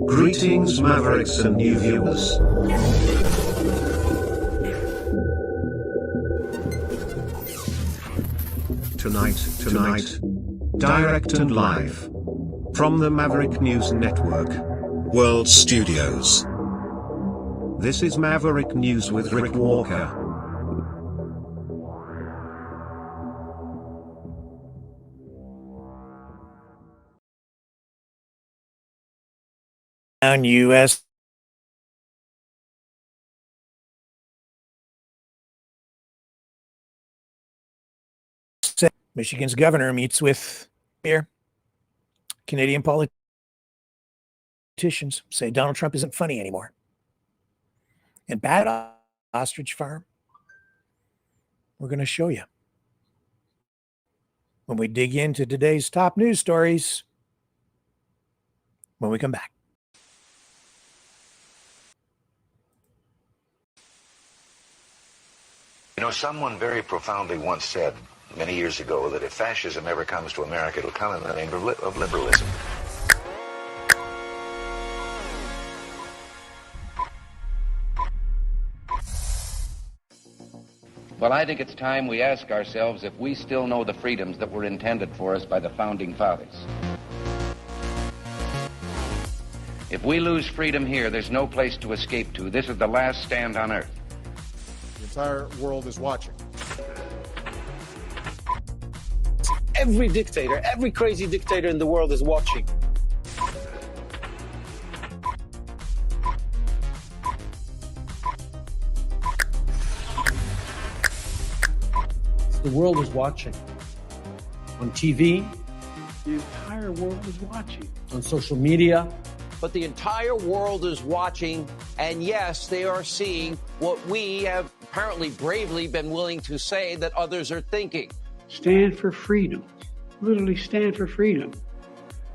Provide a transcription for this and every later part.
Greetings, Mavericks and new viewers. Tonight, direct and live from the Maverick News Network World Studios. This is Maverick News with Rick Walker. U.S. Michigan's governor meets with Canadian politicians, say Donald Trump isn't funny anymore. And bad ostrich farm, we're going to show you when we dig into today's top news stories when we come back. You know, someone very profoundly once said many years ago that if fascism ever comes to America, it'll come in the name of liberalism. Well, I think it's time we ask ourselves if we still know the freedoms that were intended for us by the Founding Fathers. If we lose freedom here, there's no place to escape to. This is the last stand on Earth. The entire world is watching. Every dictator, every crazy dictator in the world is watching. The world is watching. On TV, the entire world is watching. On social media. But the entire world is watching, and yes, they are seeing what we have apparently bravely been willing to say that others are thinking. Stand for freedom. Literally stand for freedom.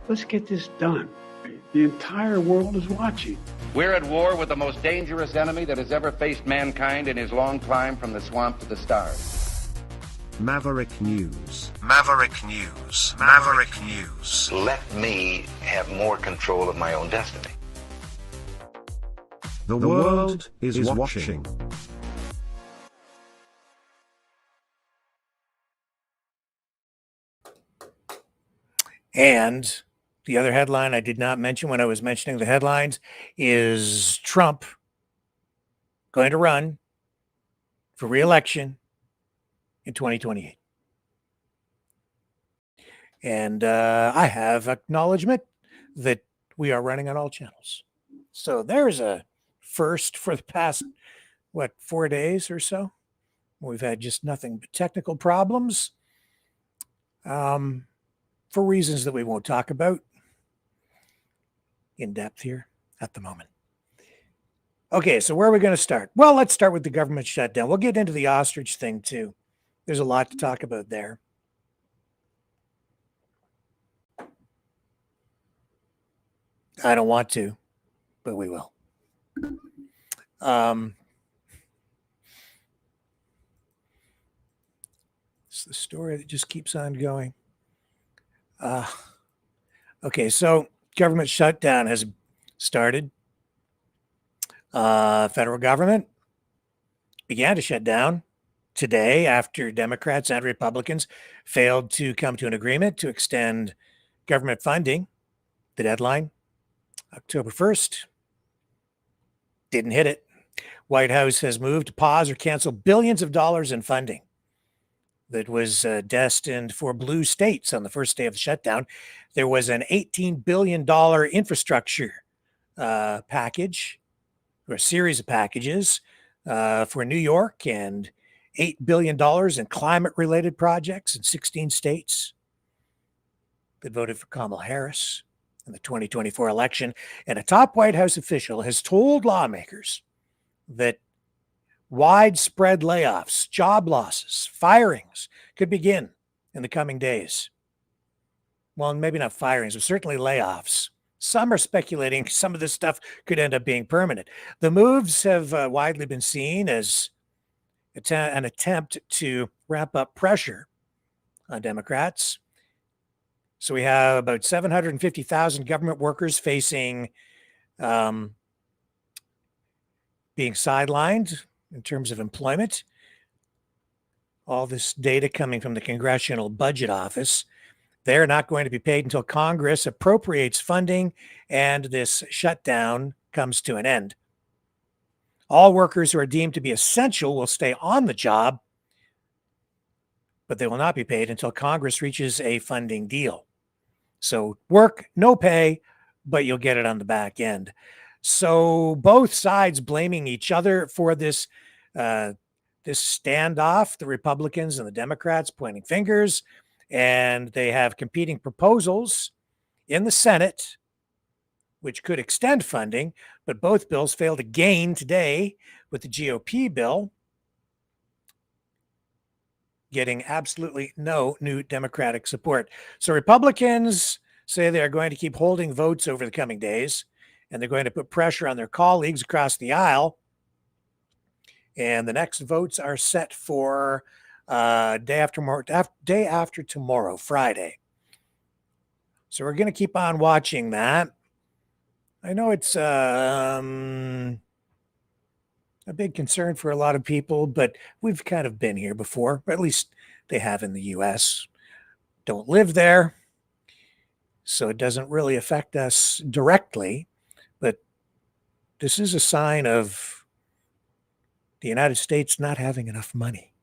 Let's get this done. The entire world is watching. We're at war with the most dangerous enemy that has ever faced mankind in his long climb from the swamp to the stars. Maverick News. Maverick News. Maverick News. Let me have more control of my own destiny. The world is watching. And the other headline I did not mention when I was mentioning the headlines is Trump going to run for re-election in 2028. And I have acknowledgement that we are running on all channels. So there's a first for the past, 4 days or so. We've had just nothing but technical problems. For reasons that we won't talk about in depth here at the moment. Okay, so where are we going to start? Well, let's start with the government shutdown. We'll get into the ostrich thing too. There's a lot to talk about there. I don't want to, but we will. It's the story that just keeps on going. Okay, so government shutdown has started. Federal government began to shut down today after Democrats and Republicans failed to come to an agreement to extend government funding. The deadline, October 1st, didn't hit it. White House has moved to pause or cancel billions of dollars in funding that was destined for blue states on the first day of the shutdown. There was an $18 billion infrastructure package, or a series of packages for New York, and $8 billion in climate-related projects in 16 states that voted for Kamala Harris in the 2024 election. And a top White House official has told lawmakers that widespread layoffs, job losses, firings could begin in the coming days. Well, maybe not firings, but certainly layoffs. Some are speculating some of this stuff could end up being permanent. The moves have widely been seen as an attempt to ramp up pressure on Democrats So we have about 750,000 government workers facing being sidelined in terms of employment. All this data coming from the Congressional Budget Office. They're not going to be paid until Congress appropriates funding and this shutdown comes to an end. All workers who are deemed to be essential will stay on the job, but they will not be paid until Congress reaches a funding deal. So work, no pay, but you'll get it on the back end. So both sides blaming each other for this standoff, the Republicans and the Democrats pointing fingers, and they have competing proposals in the Senate, which could extend funding, but both bills failed again today with the GOP bill getting absolutely no new Democratic support. So Republicans say they are going to keep holding votes over the coming days, and they're going to put pressure on their colleagues across the aisle. And the next votes are set for day after tomorrow, Friday. So we're going to keep on watching that. I know it's a big concern for a lot of people, but we've kind of been here before, or at least they have in the U.S. Don't live there, so it doesn't really affect us directly, but this is a sign of the United States not having enough money,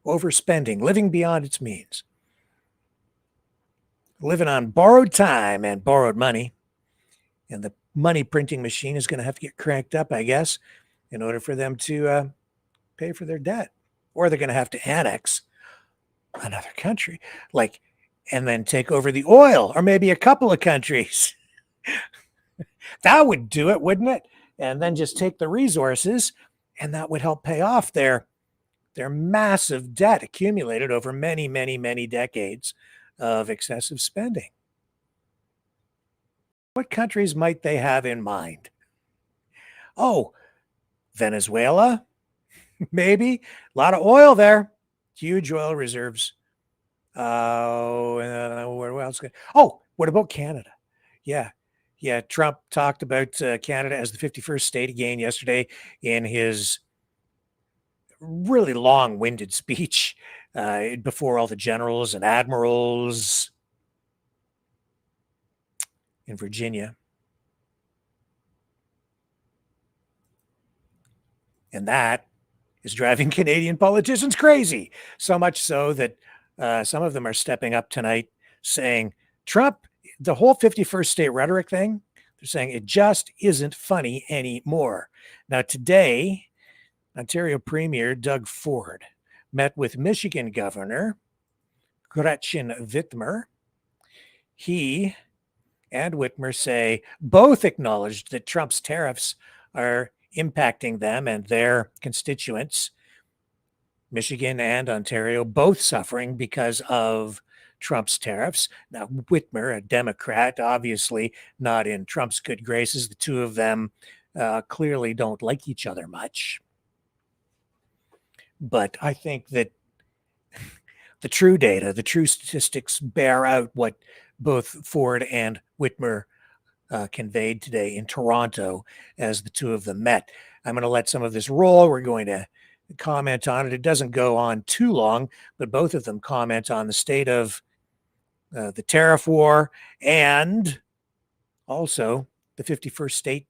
overspending, living beyond its means, living on borrowed time and borrowed money, and the money printing machine is going to have to get cranked up, I guess, in order for them to pay for their debt. Or they're going to have to annex another country, and then take over the oil, or maybe a couple of countries. That would do it, wouldn't it? And then just take the resources, and that would help pay off their massive debt accumulated over many, many, many decades of excessive spending. What countries might they have in mind? Oh, Venezuela, maybe. A lot of oil there. Huge oil reserves. Where else? Oh, what about Canada? Yeah. Trump talked about Canada as the 51st state again yesterday in his really long-winded speech before all the generals and admirals in Virginia. And that is driving Canadian politicians crazy. So much so that some of them are stepping up tonight saying, Trump, the whole 51st state rhetoric thing, they're saying it just isn't funny anymore. Now, today, Ontario Premier Doug Ford met with Michigan Governor Gretchen Whitmer. He and Whitmer say both acknowledged that Trump's tariffs are impacting them and their constituents. Michigan and Ontario both suffering because of Trump's tariffs. Now, Whitmer, a Democrat, obviously not in Trump's good graces. The two of them clearly don't like each other much. But I think that the true data, the true statistics bear out what both Ford and Whitmer conveyed today in Toronto as the two of them met. I'm going to let some of this roll. We're going to comment on it. It doesn't go on too long, but both of them comment on the state of the tariff war and also the 51st state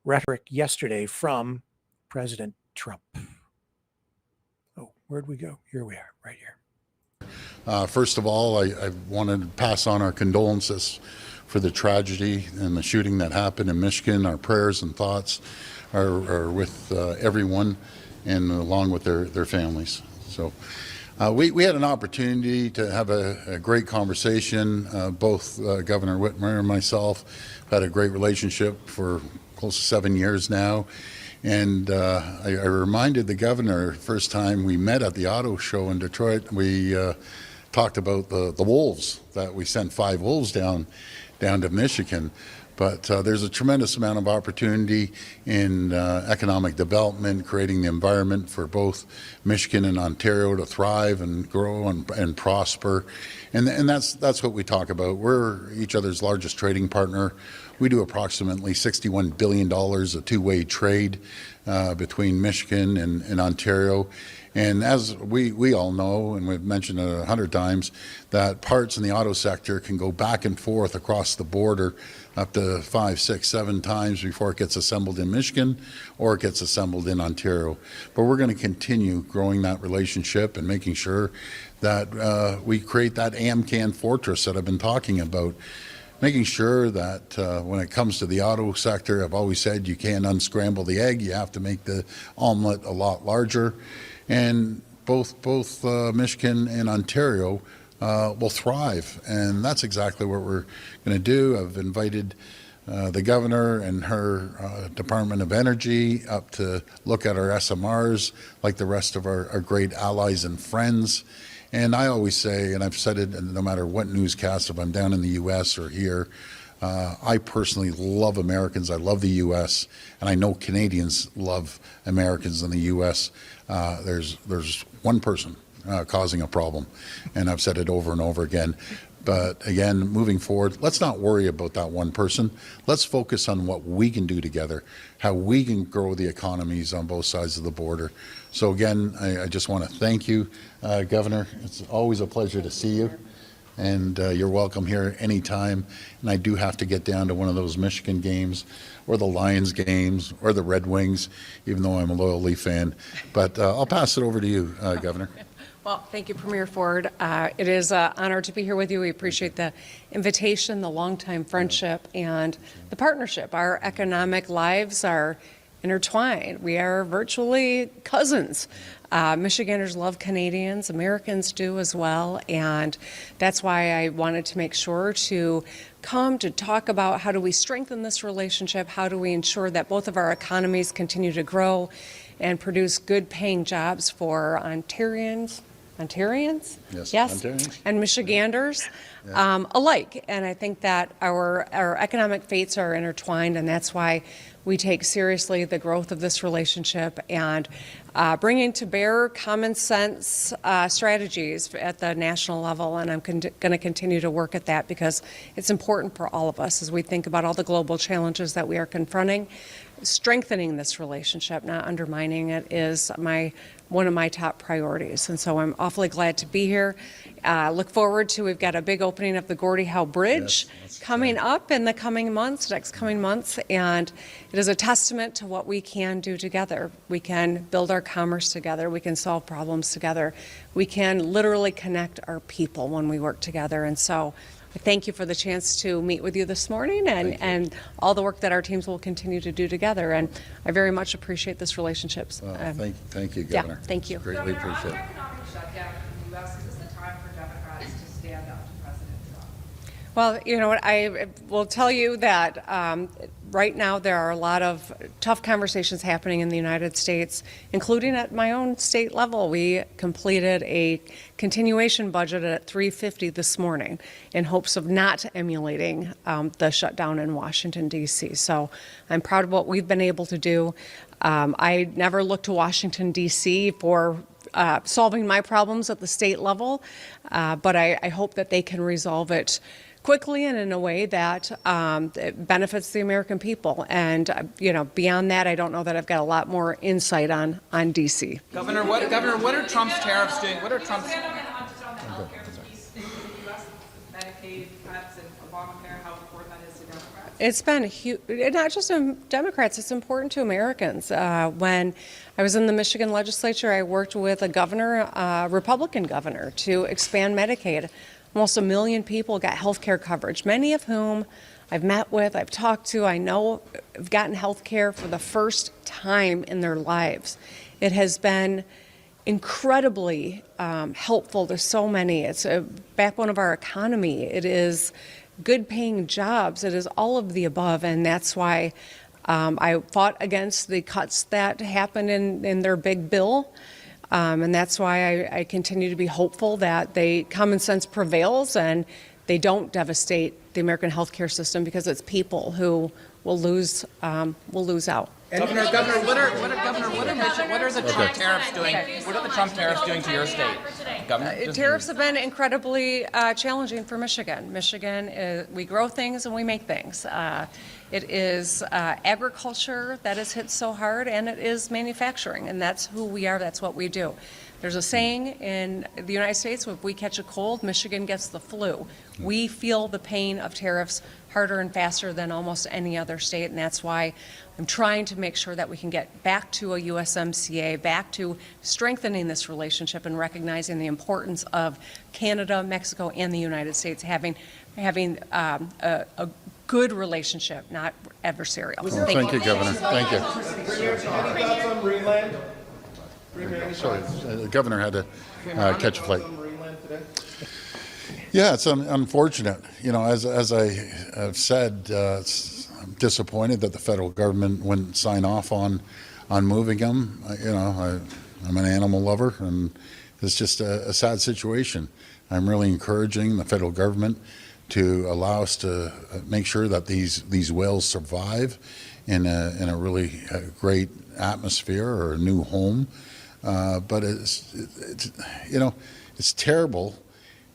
rhetoric yesterday from President Trump. Oh, where'd we go? Here we are, right here. First of all, I wanted to pass on our condolences for the tragedy and the shooting that happened in Michigan. Our prayers and thoughts are with everyone and along with their families. So we had an opportunity to have a great conversation. Both Governor Whitmer and myself had a great relationship for close to 7 years now. And I reminded the governor, first time we met at the auto show in Detroit, we talked about the wolves, that we sent 5 wolves down. down to Michigan. But there's a tremendous amount of opportunity in economic development, creating the environment for both Michigan and Ontario to thrive and grow and prosper. And that's what we talk about. We're each other's largest trading partner. We do approximately $61 billion of two-way trade between Michigan and Ontario. And as we all know, and we've mentioned it 100 times, that parts in the auto sector can go back and forth across the border up to 5, 6, 7 times before it gets assembled in Michigan or it gets assembled in Ontario. But we're going to continue growing that relationship and making sure that we create that AMCAN fortress that I've been talking about. Making sure that when it comes to the auto sector, I've always said you can't unscramble the egg, you have to make the omelet a lot larger. And both Michigan and Ontario will thrive, and that's exactly what we're going to do. I've invited the governor and her Department of Energy up to look at our SMRs like the rest of our great allies and friends. And I always say, and I've said it no matter what newscast, if I'm down in the U.S. or here, I personally love Americans. I love the U.S., and I know Canadians love Americans in the U.S. There's one person causing a problem, and I've said it over and over again. But again, moving forward, let's not worry about that one person. Let's focus on what we can do together, how we can grow the economies on both sides of the border. So again, I just want to thank you, Governor. It's always a pleasure to see you. And you're welcome here anytime. And I do have to get down to one of those Michigan games or the Lions games or the Red Wings, even though I'm a loyal Leaf fan. But I'll pass it over to you, Governor. Well, thank you, Premier Ford. It is an honor to be here with you. We appreciate the invitation, the longtime friendship, and the partnership. Our economic lives are intertwined. We are virtually cousins. Michiganders love Canadians, Americans do as well, and that's why I wanted to make sure to come to talk about how do we strengthen this relationship, how do we ensure that both of our economies continue to grow and produce good paying jobs for Ontarians? Yes, Ontarians. And Michiganders alike. And I think that our economic fates are intertwined, and that's why we take seriously the growth of this relationship and bringing to bear common sense strategies at the national level. And I'm going to continue to work at that because it's important for all of us as we think about all the global challenges that we are confronting. Strengthening this relationship, not undermining it, is one of my top priorities. And so I'm awfully glad to be here. Look forward to, we've got a big opening of the Gordie Howe Bridge coming up in the coming months, next coming months, and it is a testament to what we can do together. We can build our commerce together. We can solve problems together. We can literally connect our people when we work together. And so I thank you for the chance to meet with you this morning and all the work that our teams will continue to do together. And I very much appreciate this relationship. Thank you, Governor. Yeah, thank you. Greatly appreciate it. Economic shutdown in the U.S. Is this the time for Democrats to stand up to President Trump? Well, you know what, I will tell you that right now there are a lot of tough conversations happening in the United States, including at my own state level. We completed a continuation budget at $350 this morning in hopes of not emulating the shutdown in Washington, D.C. So I'm proud of what we've been able to do. I never look to Washington, D.C. for solving my problems at the state level, but I hope that they can resolve it quickly and in a way that it benefits the American people. And beyond that, I don't know that I've got a lot more insight on D.C. Governor, what are Trump's tariffs doing? What are Trump's Medicaid cuts and Obamacare? How important that is to Democrats? It's been huge, not just to Democrats, it's important to Americans. When I was in the Michigan legislature, I worked with a governor, a Republican governor, to expand Medicaid. Almost 1 million people got health care coverage, many of whom I've met with, I've talked to, I know have gotten health care for the first time in their lives. It has been incredibly helpful to so many. It's a backbone of our economy. It is good paying jobs. It is all of the above, and that's why I fought against the cuts that happened in their big bill. And that's why I continue to be hopeful that common sense prevails and they don't devastate the American healthcare system, because it's people who will lose out. Governor, what are the Trump tariffs doing? What are the Trump tariffs doing to your state? Governor, Tariffs have been incredibly challenging for Michigan. Michigan, we grow things and we make things. It is agriculture that is hit so hard, and it is manufacturing, and that's who we are. That's what we do. There's a saying in the United States: if we catch a cold, Michigan gets the flu. We feel the pain of tariffs harder and faster than almost any other state, and that's why I'm trying to make sure that we can get back to a USMCA, back to strengthening this relationship and recognizing the importance of Canada, Mexico, and the United States having a good relationship, not adversarial. Well, thank you, Governor. Thank you. Sorry, the governor had to catch a flight. Yeah, it's unfortunate. You know, as I have said, I'm disappointed that the federal government wouldn't sign off on moving them. You know, I'm an animal lover, and it's just a sad situation. I'm really encouraging the federal government to allow us to make sure that these whales survive in a really great atmosphere or a new home. But it's you know, it's terrible.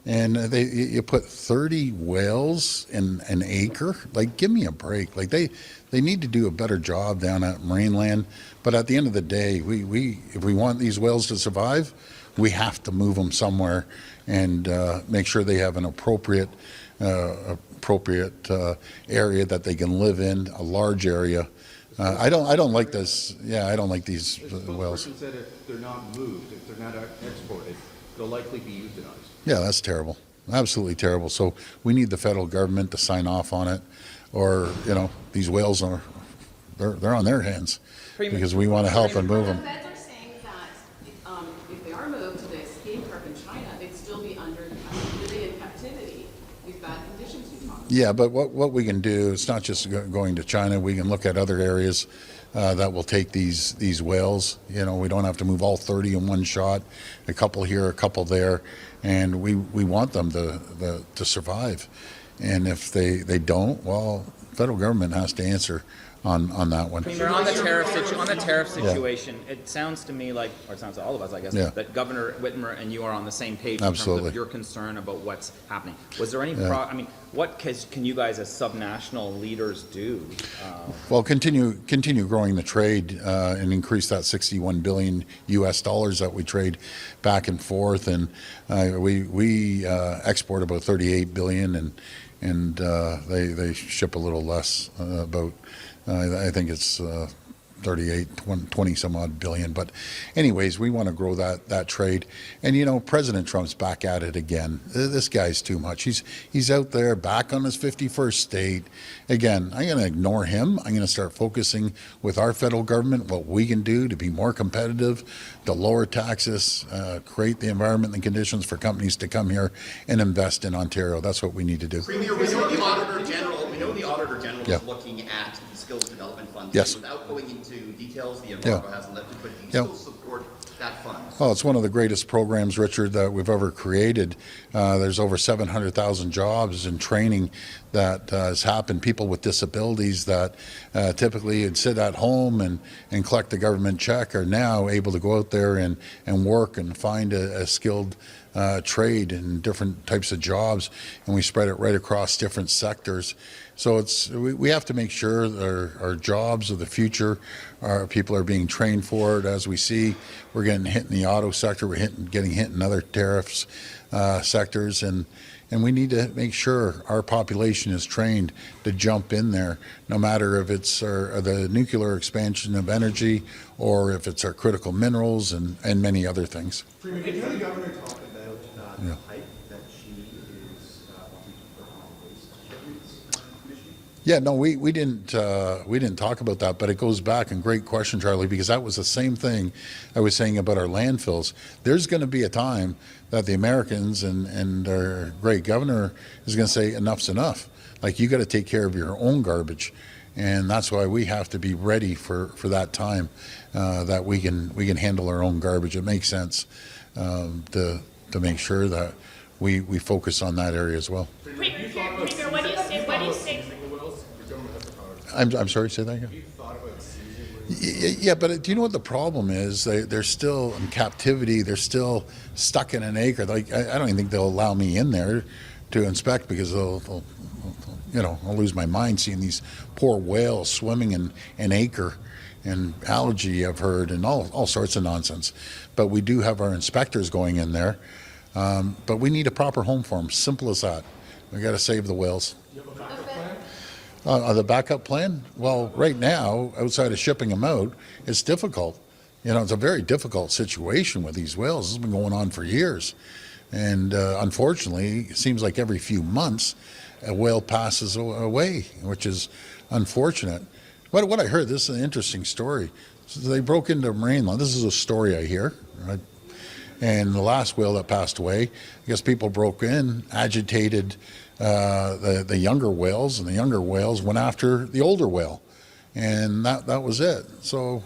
And you put 30 whales in an acre. Like, give me a break. Like, they need to do a better job down at Marineland. But at the end of the day, if we want these whales to survive, we have to move them somewhere and make sure they have an appropriate area that they can live in, a large area. I don't like this. Yeah, I don't like these whales. The spokesperson said if they're not moved, if they're not exported, they'll likely be euthanized. Yeah, that's terrible. Absolutely terrible. So we need the federal government to sign off on it, or you know, these whales they're on their hands because we want to help and move them. The feds are saying that if they are moved to the escape park in China, they'd still be living in captivity. These bad conditions you talked about. Yeah, but what we can do, it's not just going to China. We can look at other areas that will take these whales. You know, we don't have to move all 30 in one shot. A couple here, a couple there, and we want them to survive. And if they don't, well, the federal government has to answer on that one. Premier, on the tariff situation, yeah. It sounds to me like, or it sounds to all of us, I guess, yeah, that Governor Whitmer and you are on the same page in terms of your concern about what's happening. Was there any? I mean, what can you guys as subnational leaders do? Well, continue growing the trade and increase that $61 billion US that we trade back and forth, and we export about $38 billion, and they ship a little less, about. I think it's 20 some odd billion. But anyways, we want to grow that trade. And, you know, President Trump's back at it again. This guy's too much. He's out there back on his 51st state. Again, I'm going to ignore him. I'm going to start focusing with our federal government, what we can do to be more competitive, to lower taxes, create the environment and conditions for companies to come here and invest in Ontario. That's what we need to do. Premier, we know the Auditor General is looking at the Skills Development Fund. Yes. Without going into details, the embargo hasn't left it, but do you still support that fund? Oh, it's one of the greatest programs, Richard, that we've ever created. There's over 700,000 jobs and training that has happened. People with disabilities that typically would sit at home and collect the government check are now able to go out there and work and find a skilled trade in different types of jobs, and we spread it right across different sectors. So we have to make sure that our jobs of the future, our people are being trained for it. As we see, we're getting hit in the auto sector, we're getting hit in other tariffs sectors, and we need to make sure our population is trained to jump in there, no matter if it's the nuclear expansion of energy or if it's our critical minerals and many other things. Premier, did the governor talk about the hike that she is wanting to put on waste shipments commission? Yeah, no, we didn't talk about that, but it goes back, and great question, Charlie, because that was the same thing I was saying about our landfills. There's going to be a time that the Americans and our great governor is going to say enough's enough. Like, you got to take care of your own garbage, and that's why we have to be ready for that time that we can handle our own garbage. It makes sense to make sure that we focus on that area as well. Premier, I'm sorry, say that again? Yeah, but do you know what the problem is? They're still in captivity. They're still stuck in an acre. Like I don't even think they'll allow me in there to inspect because they'll I'll lose my mind seeing these poor whales swimming in an acre, and algae I've heard, and all sorts of nonsense. But we do have our inspectors going in there. But we need a proper home for them. Simple as that. We got to save the whales. The backup plan? Well, right now, outside of shipping them out, it's difficult. It's a very difficult situation with these whales. This has been going on for years. And unfortunately, it seems like every few months, a whale passes away, which is unfortunate. What I heard, this is an interesting story. So they broke into marine law. This is a story I hear. Right? And the last whale that passed away, I guess people broke in, agitated the younger whales, and the younger whales went after the older whale, and that was it. So,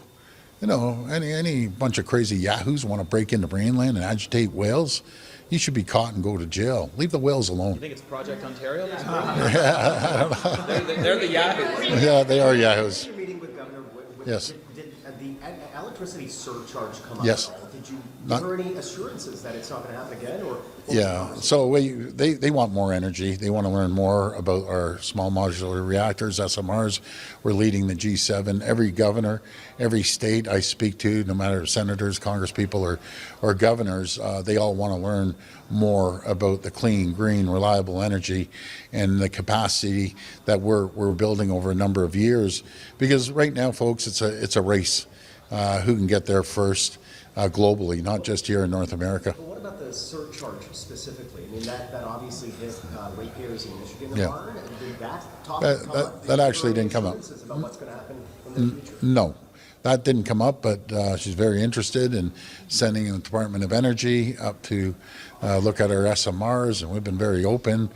any bunch of crazy yahoos want to break into Marineland and agitate whales, you should be caught and go to jail. Leave the whales alone. You think it's Project Ontario? Yeah, I don't know. They're the yahoos. Yeah, they are yahoos. Your meeting with Governor Yes. Did the electricity surcharge come up? Yes. Did you give her any assurances that it's not going to happen again? Or yeah, so they want more energy. They want to learn more about our small modular reactors, SMRs. We're leading the G7. Every governor, every state I speak to, no matter senators, congresspeople, or governors, they all want to learn more about the clean, green, reliable energy and the capacity that we're building over a number of years. Because right now, folks, it's a race. Who can get there first globally, not just here in North America. But what about the surcharge specifically? I mean, that obviously hit ratepayers in Michigan Yeah. hard. Did that talk That actually didn't come up. About what's going to happen in the future? No, that didn't come up, but she's very interested in sending the Department of Energy up to look at our SMRs, and we've been very open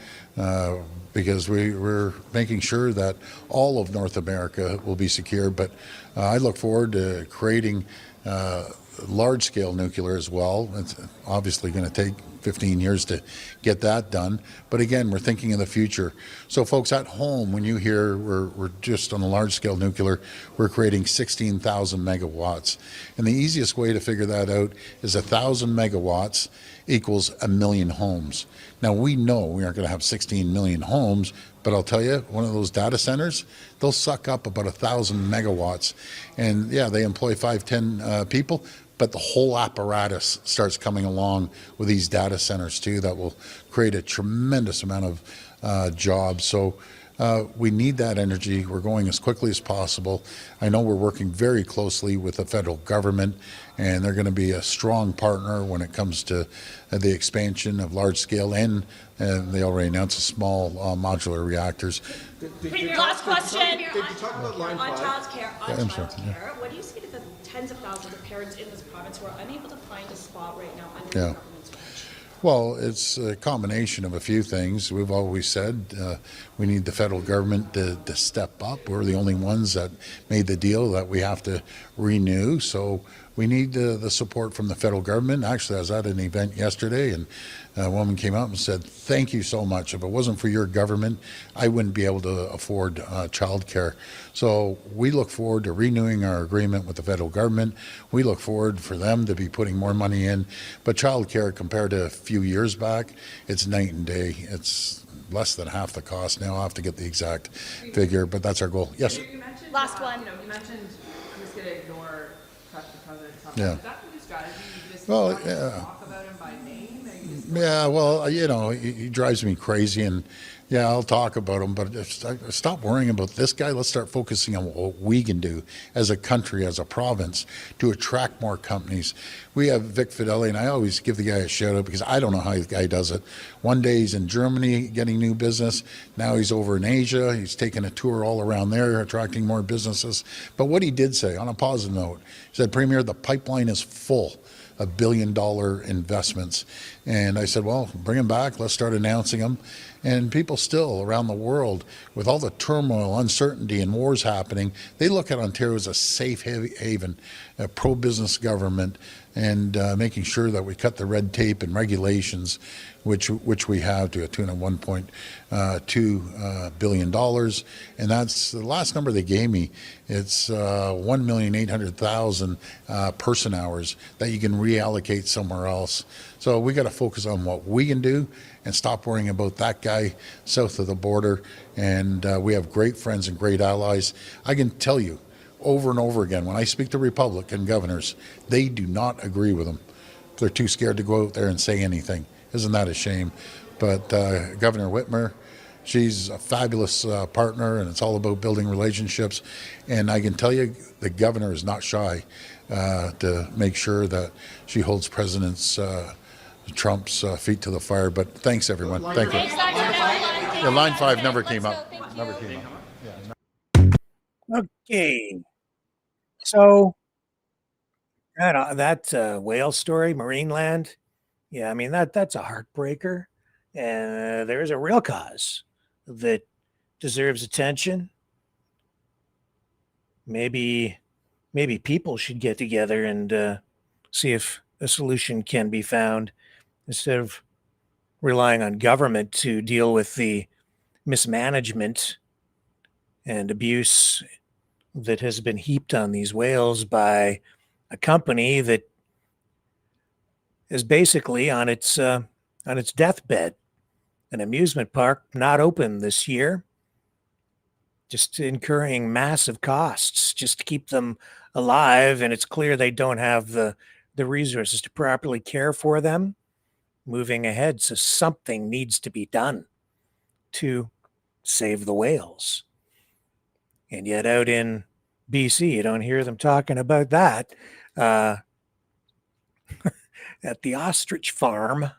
because we're making sure that all of North America will be secure. But I look forward to creating large-scale nuclear as well. It's obviously going to take 15 years to get that done. But again, we're thinking of the future. So folks at home, when you hear we're just on a large-scale nuclear, we're creating 16,000 megawatts. And the easiest way to figure that out is 1,000 megawatts equals 1 million homes. Now, we know we aren't going to have 16 million homes, but I'll tell you, one of those data centers, they'll suck up about 1,000 megawatts. And yeah, they employ 5-10 people, but the whole apparatus starts coming along with these data centers too that will create a tremendous amount of jobs. So we need that energy. We're going as quickly as possible. I know we're working very closely with the federal government, and they're going to be a strong partner when it comes to the expansion of large scale and they already announced small modular reactors. Last question. Did you talk about line on 5? childcare, what do you say to the tens of thousands of parents in this province who are unable to find a spot right now under the government's watch? Well, it's a combination of a few things. We've always said we need the federal government to step up. We're the only ones that made the deal that we have to renew. So we need the support from the federal government. Actually, I was at an event yesterday, and a woman came out and said, "Thank you so much. If it wasn't for your government, I wouldn't be able to afford childcare." So we look forward to renewing our agreement with the federal government. We look forward for them to be putting more money in. But childcare, compared to a few years back, it's night and day. It's less than half the cost now. I'll have to get the exact figure, but that's our goal. Yes? You mentioned, Last one. You mentioned I'm just going to ignore President Trump. Yeah. Is that the new strategy? You just talk about him by name? Yeah, well, he drives me crazy, and yeah, I'll talk about him, but stop worrying about this guy. Let's start focusing on what we can do as a country, as a province, to attract more companies. We have Vic Fideli, and I always give the guy a shout out because I don't know how the guy does it. One day he's in Germany getting new business. Now he's over in Asia. He's taking a tour all around there, attracting more businesses. But what he did say, on a positive note, he said, "Premier, the pipeline is full of billion-dollar investments." And I said, well, bring them back. Let's start announcing them. And people still around the world, with all the turmoil, uncertainty, and wars happening, they look at Ontario as a safe haven, a pro-business government and making sure that we cut the red tape and regulations, which we have, to a tune of $1.2 billion. And that's the last number they gave me. It's 1,800,000 person hours that you can reallocate somewhere else. So we got to focus on what we can do and stop worrying about that guy south of the border. And we have great friends and great allies. I can tell you, over and over again, when I speak to Republican governors, they do not agree with them. They're too scared to go out there and say anything. Isn't that a shame? But Governor Whitmer, she's a fabulous partner, and it's all about building relationships. And I can tell you, the governor is not shy to make sure that she holds President Trump's feet to the fire. But thanks, everyone. Thank you. Yeah, line 5 never came up. Never came up. Okay. So that whale story, Marineland, yeah, I mean that's a heartbreaker, and there is a real cause that deserves attention. Maybe people should get together and see if a solution can be found instead of relying on government to deal with the mismanagement and abuse that has been heaped on these whales by a company that is basically on its deathbed. An amusement park not open this year, just incurring massive costs just to keep them alive, and it's clear they don't have the resources to properly care for them moving ahead. So something needs to be done to save the whales. And yet out in BC, you don't hear them talking about that. At the ostrich farm,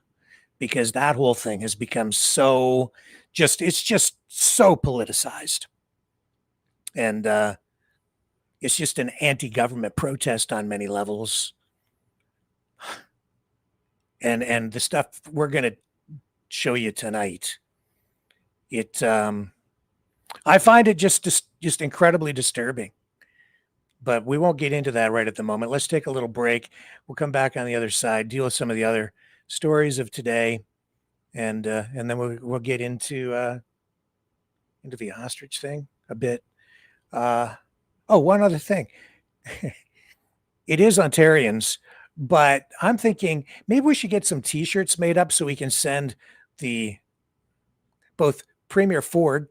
because that whole thing has become it's just so politicized. And it's just an anti-government protest on many levels. And the stuff we're going to show you tonight, I find it just incredibly disturbing. But we won't get into that right at the moment. Let's take a little break. We'll come back on the other side, deal with some of the other stories of today, and then we'll get into the ostrich thing a bit. One other thing. It is Ontarians, but I'm thinking maybe we should get some T-shirts made up so we can send both Premier Ford.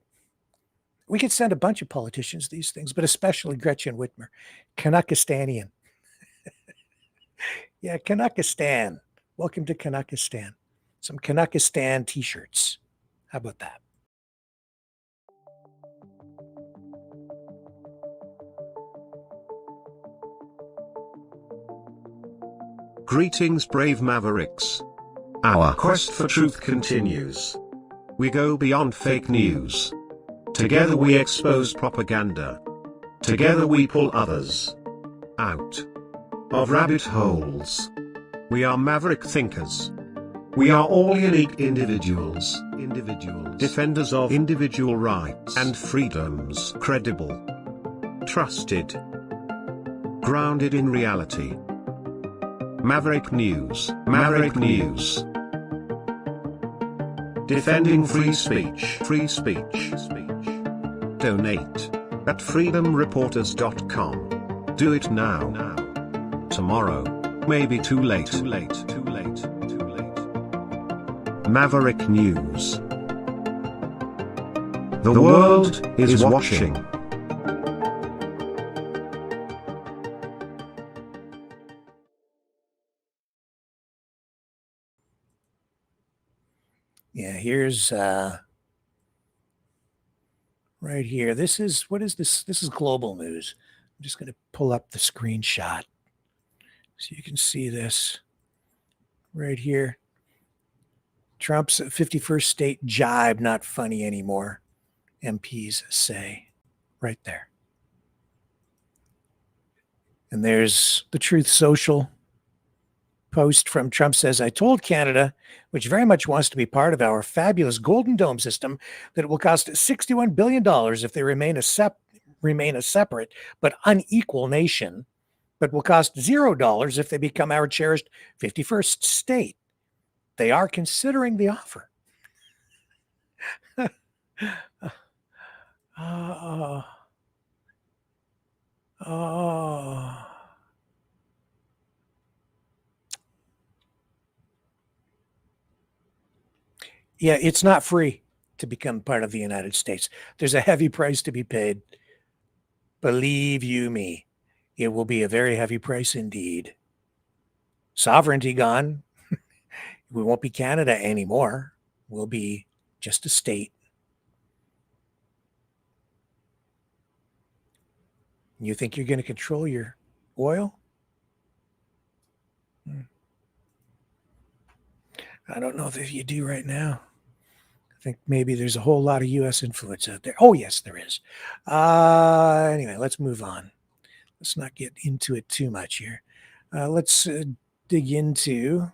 We could send a bunch of politicians these things, but especially Gretchen Whitmer, Kanakistanian. Yeah, Kanakistan. Welcome to Kanakistan. Some Kanakistan T-shirts. How about that? Greetings, brave mavericks. Our quest for truth continues. We go beyond fake news. Together we expose propaganda. Together we pull others out of rabbit holes. We are maverick thinkers. We are all unique individuals. Defenders of individual rights and freedoms. Credible. Trusted. Grounded in reality. Maverick News. Maverick News. Defending free speech. Free speech. Donate at freedomreporters.com. Do it now. Tomorrow may be too late. Maverick News. The world is watching. Yeah, here's right here. What is this? This is global news. I'm just going to pull up the screenshot so you can see this right here. Trump's 51st state jibe not funny anymore, MPs say, right there. And there's the Truth Social post from Trump says, I told Canada, which very much wants to be part of our fabulous Golden Dome system, that it will cost $61 billion if they remain a separate but unequal nation. but will cost $0 if they become our cherished 51st state. They are considering the offer. Yeah, it's not free to become part of the United States. There's a heavy price to be paid. Believe you me, it will be a very heavy price indeed. Sovereignty gone. We won't be Canada anymore. We'll be just a state. You think you're going to control your oil? I don't know if you do right now. I think maybe there's a whole lot of U.S. influence out there. Oh, yes, there is. Anyway, let's move on. Let's not get into it too much here. Let's dig into,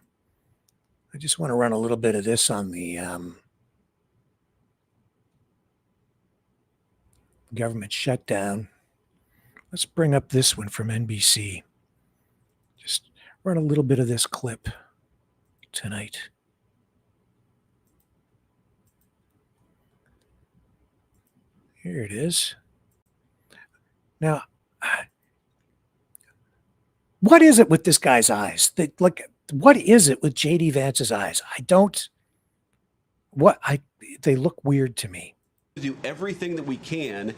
I just want to run a little bit of this on the government shutdown. Let's bring up this one from NBC. Just run a little bit of this clip tonight. Here it is. Now, what is it with this guy's eyes? What is it with JD Vance's eyes? They look weird to me. Do everything that we can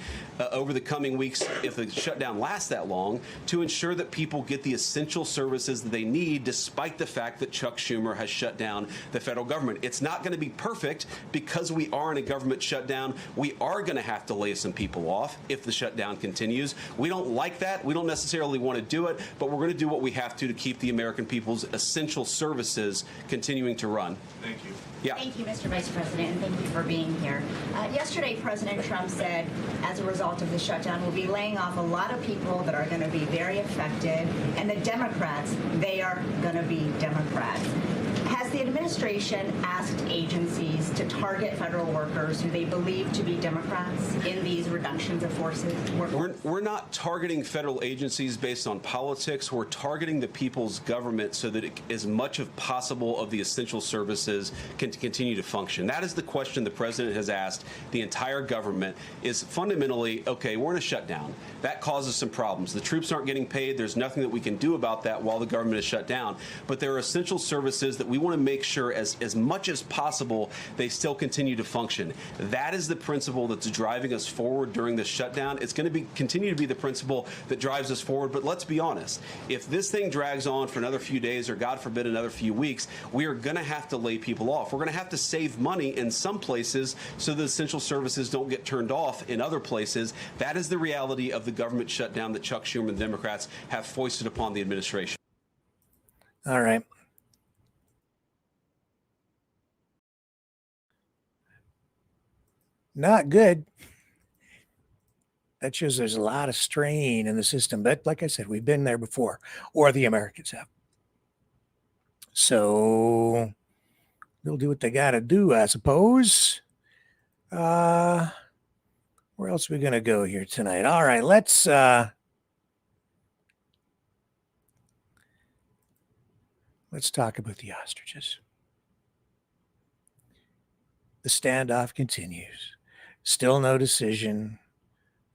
over the coming weeks, if the shutdown lasts that long, to ensure that people get the essential services that they need, despite the fact that Chuck Schumer has shut down the federal government. It's not going to be perfect because we are in a government shutdown. We are going to have to lay some people off if the shutdown continues. We don't like that. We don't necessarily want to do it, but we're going to do what we have to keep the American people's essential services continuing to run. Thank you. Yeah. Thank you, Mr. Vice President, and thank you for being here. Yesterday, President Trump said, as a result of the shutdown, we'll be laying off a lot of people that are going to be very affected, and the Democrats, they are going to be Democrats. Has the administration asked agencies to target federal workers who they believe to be Democrats in these reductions of forces? We're not targeting federal agencies based on politics. We're targeting the people's government so that as much as possible of the essential services can continue to function. That is the question the president has asked the entire government, is fundamentally, okay, we're in a shutdown. That causes some problems. The troops aren't getting paid. There's nothing that we can do about that while the government is shut down. But there are essential services that we want to make sure as much as possible they still continue to function. That is the principle that's driving us forward during this shutdown. It's going to continue to be the principle that drives us forward. But let's be honest, if this thing drags on for another few days or, God forbid, another few weeks, we are going to have to lay people off. We're going to have to save money in some places so the essential services don't get turned off in other places. That is the reality of the government shutdown that Chuck Schumer and the Democrats have foisted upon the administration. All right. Not good. That shows there's a lot of strain in the system. But like I said, we've been there before, or the Americans have. So they'll do what they got to do, I suppose. Where else are we going to go here tonight? All right, let's talk about the ostriches. The standoff continues. Still no decision,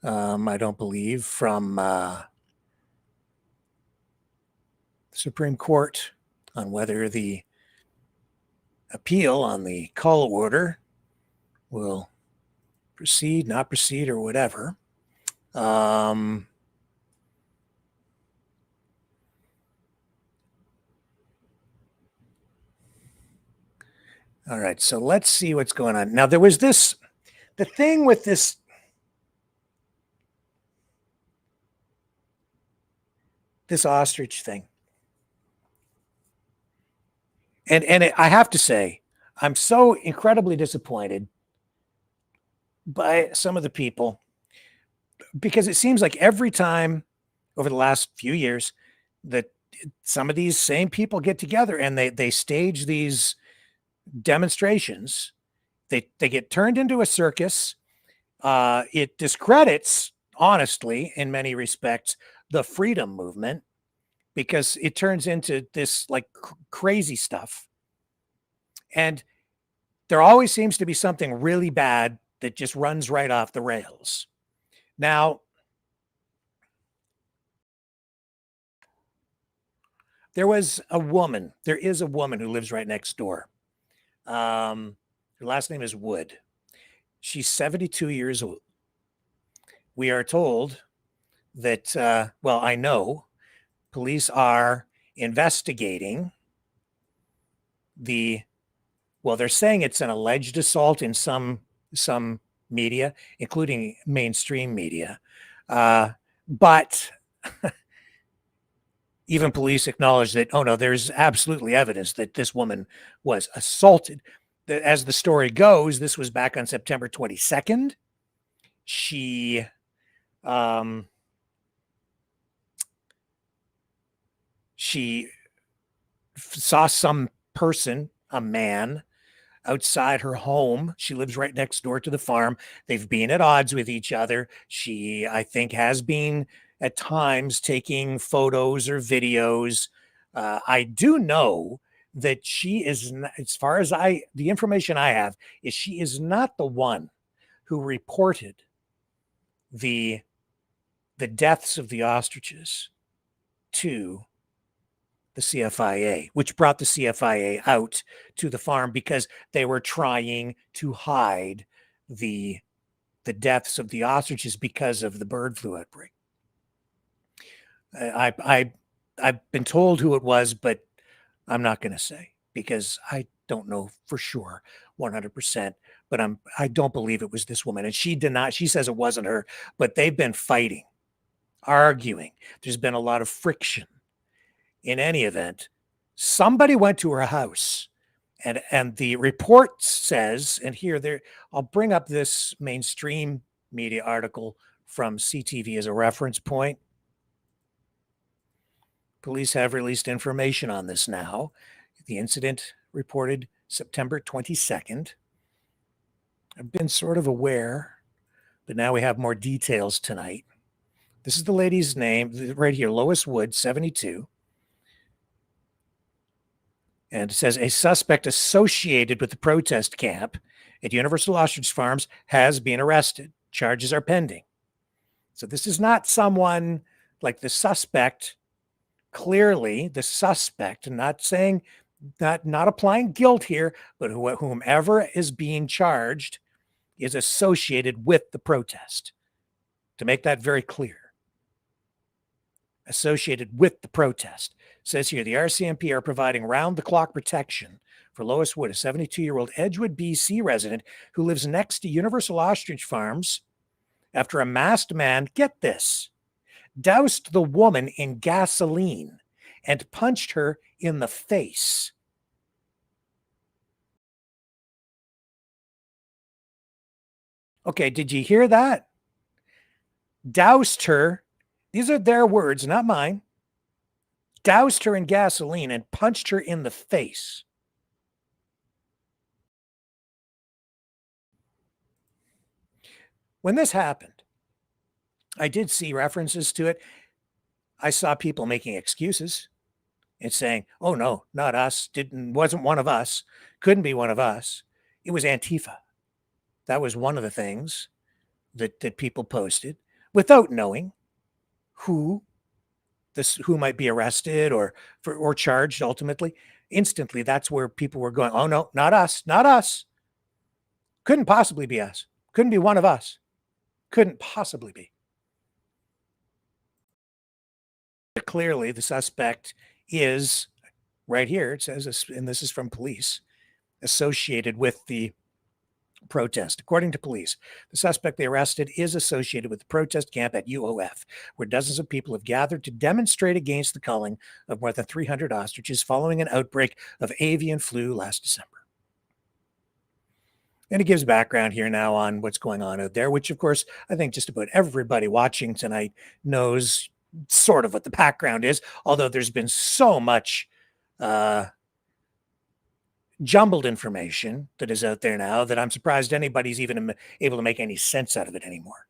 I don't believe, from the Supreme Court on whether the appeal on the call order will proceed, not proceed, or whatever. All right, so let's see what's going on. Now, there was the thing with this ostrich thing. I have to say, I'm so incredibly disappointed by some of the people, because it seems like every time over the last few years that some of these same people get together and they stage these demonstrations, they get turned into a circus. It discredits, honestly, in many respects, the freedom movement, because it turns into this like crazy stuff. And there always seems to be something really bad that just runs right off the rails. Now, there is a woman who lives right next door. Her last name is Wood. She's 72 years old. We are told that, I know police are investigating they're saying it's an alleged assault in some media, including mainstream media. But even police acknowledge that, oh no, there's absolutely evidence that this woman was assaulted. As the story goes, this was back on September 22nd. She saw some person, a man, outside her home. She lives right next door to the farm. They've been at odds with each other. She, I think, has been at times taking photos or videos. I do know that she is, as far as the information I have, is she is not the one who reported the deaths of the ostriches to the CFIA, which brought the CFIA out to the farm because they were trying to hide the deaths of the ostriches because of the bird flu outbreak. I've been told who it was, but I'm not going to say because I don't know for sure 100%, but I don't believe it was this woman. And she says it wasn't her, but they've been fighting, arguing. There's been a lot of friction. In any event, somebody went to her house, and the report says, and I'll bring up this mainstream media article from CTV as a reference point. Police have released information on this now. The incident reported September 22nd. I've been sort of aware, but now we have more details tonight. This is the lady's name right here, Lois Wood, 72. And it says a suspect associated with the protest camp at Universal Ostrich Farms has been arrested. Charges are pending. So this is not someone like the suspect. Clearly, the suspect, not saying not applying guilt here, but whomever is being charged is associated with the protest. To make that very clear. Associated with the protest. It says here, the RCMP are providing round-the-clock protection for Lois Wood, a 72-year-old Edgewood, BC resident who lives next to Universal Ostrich Farms after a masked man, get this, doused the woman in gasoline and punched her in the face. Okay, did you hear that? Doused her. These are their words, not mine. Doused her in gasoline and punched her in the face. When this happened, I did see references to it. I saw people making excuses and saying, oh no, not us, wasn't one of us, couldn't be one of us. It was Antifa. That was one of the things that people posted without knowing who might be arrested or charged ultimately. Instantly, that's where people were going, oh no, not us, not us. Couldn't possibly be us. Couldn't be one of us. Couldn't possibly be. But clearly, the suspect is right here. It says, and this is from police, associated with the protest. According to police, the suspect they arrested is associated with the protest camp at UOF, where dozens of people have gathered to demonstrate against the culling of more than 300 ostriches following an outbreak of avian flu last December. And it gives background here now on what's going on out there, which, of course, I think just about everybody watching tonight knows sort of what the background is, although there's been so much jumbled information that is out there now that I'm surprised anybody's even able to make any sense out of it anymore.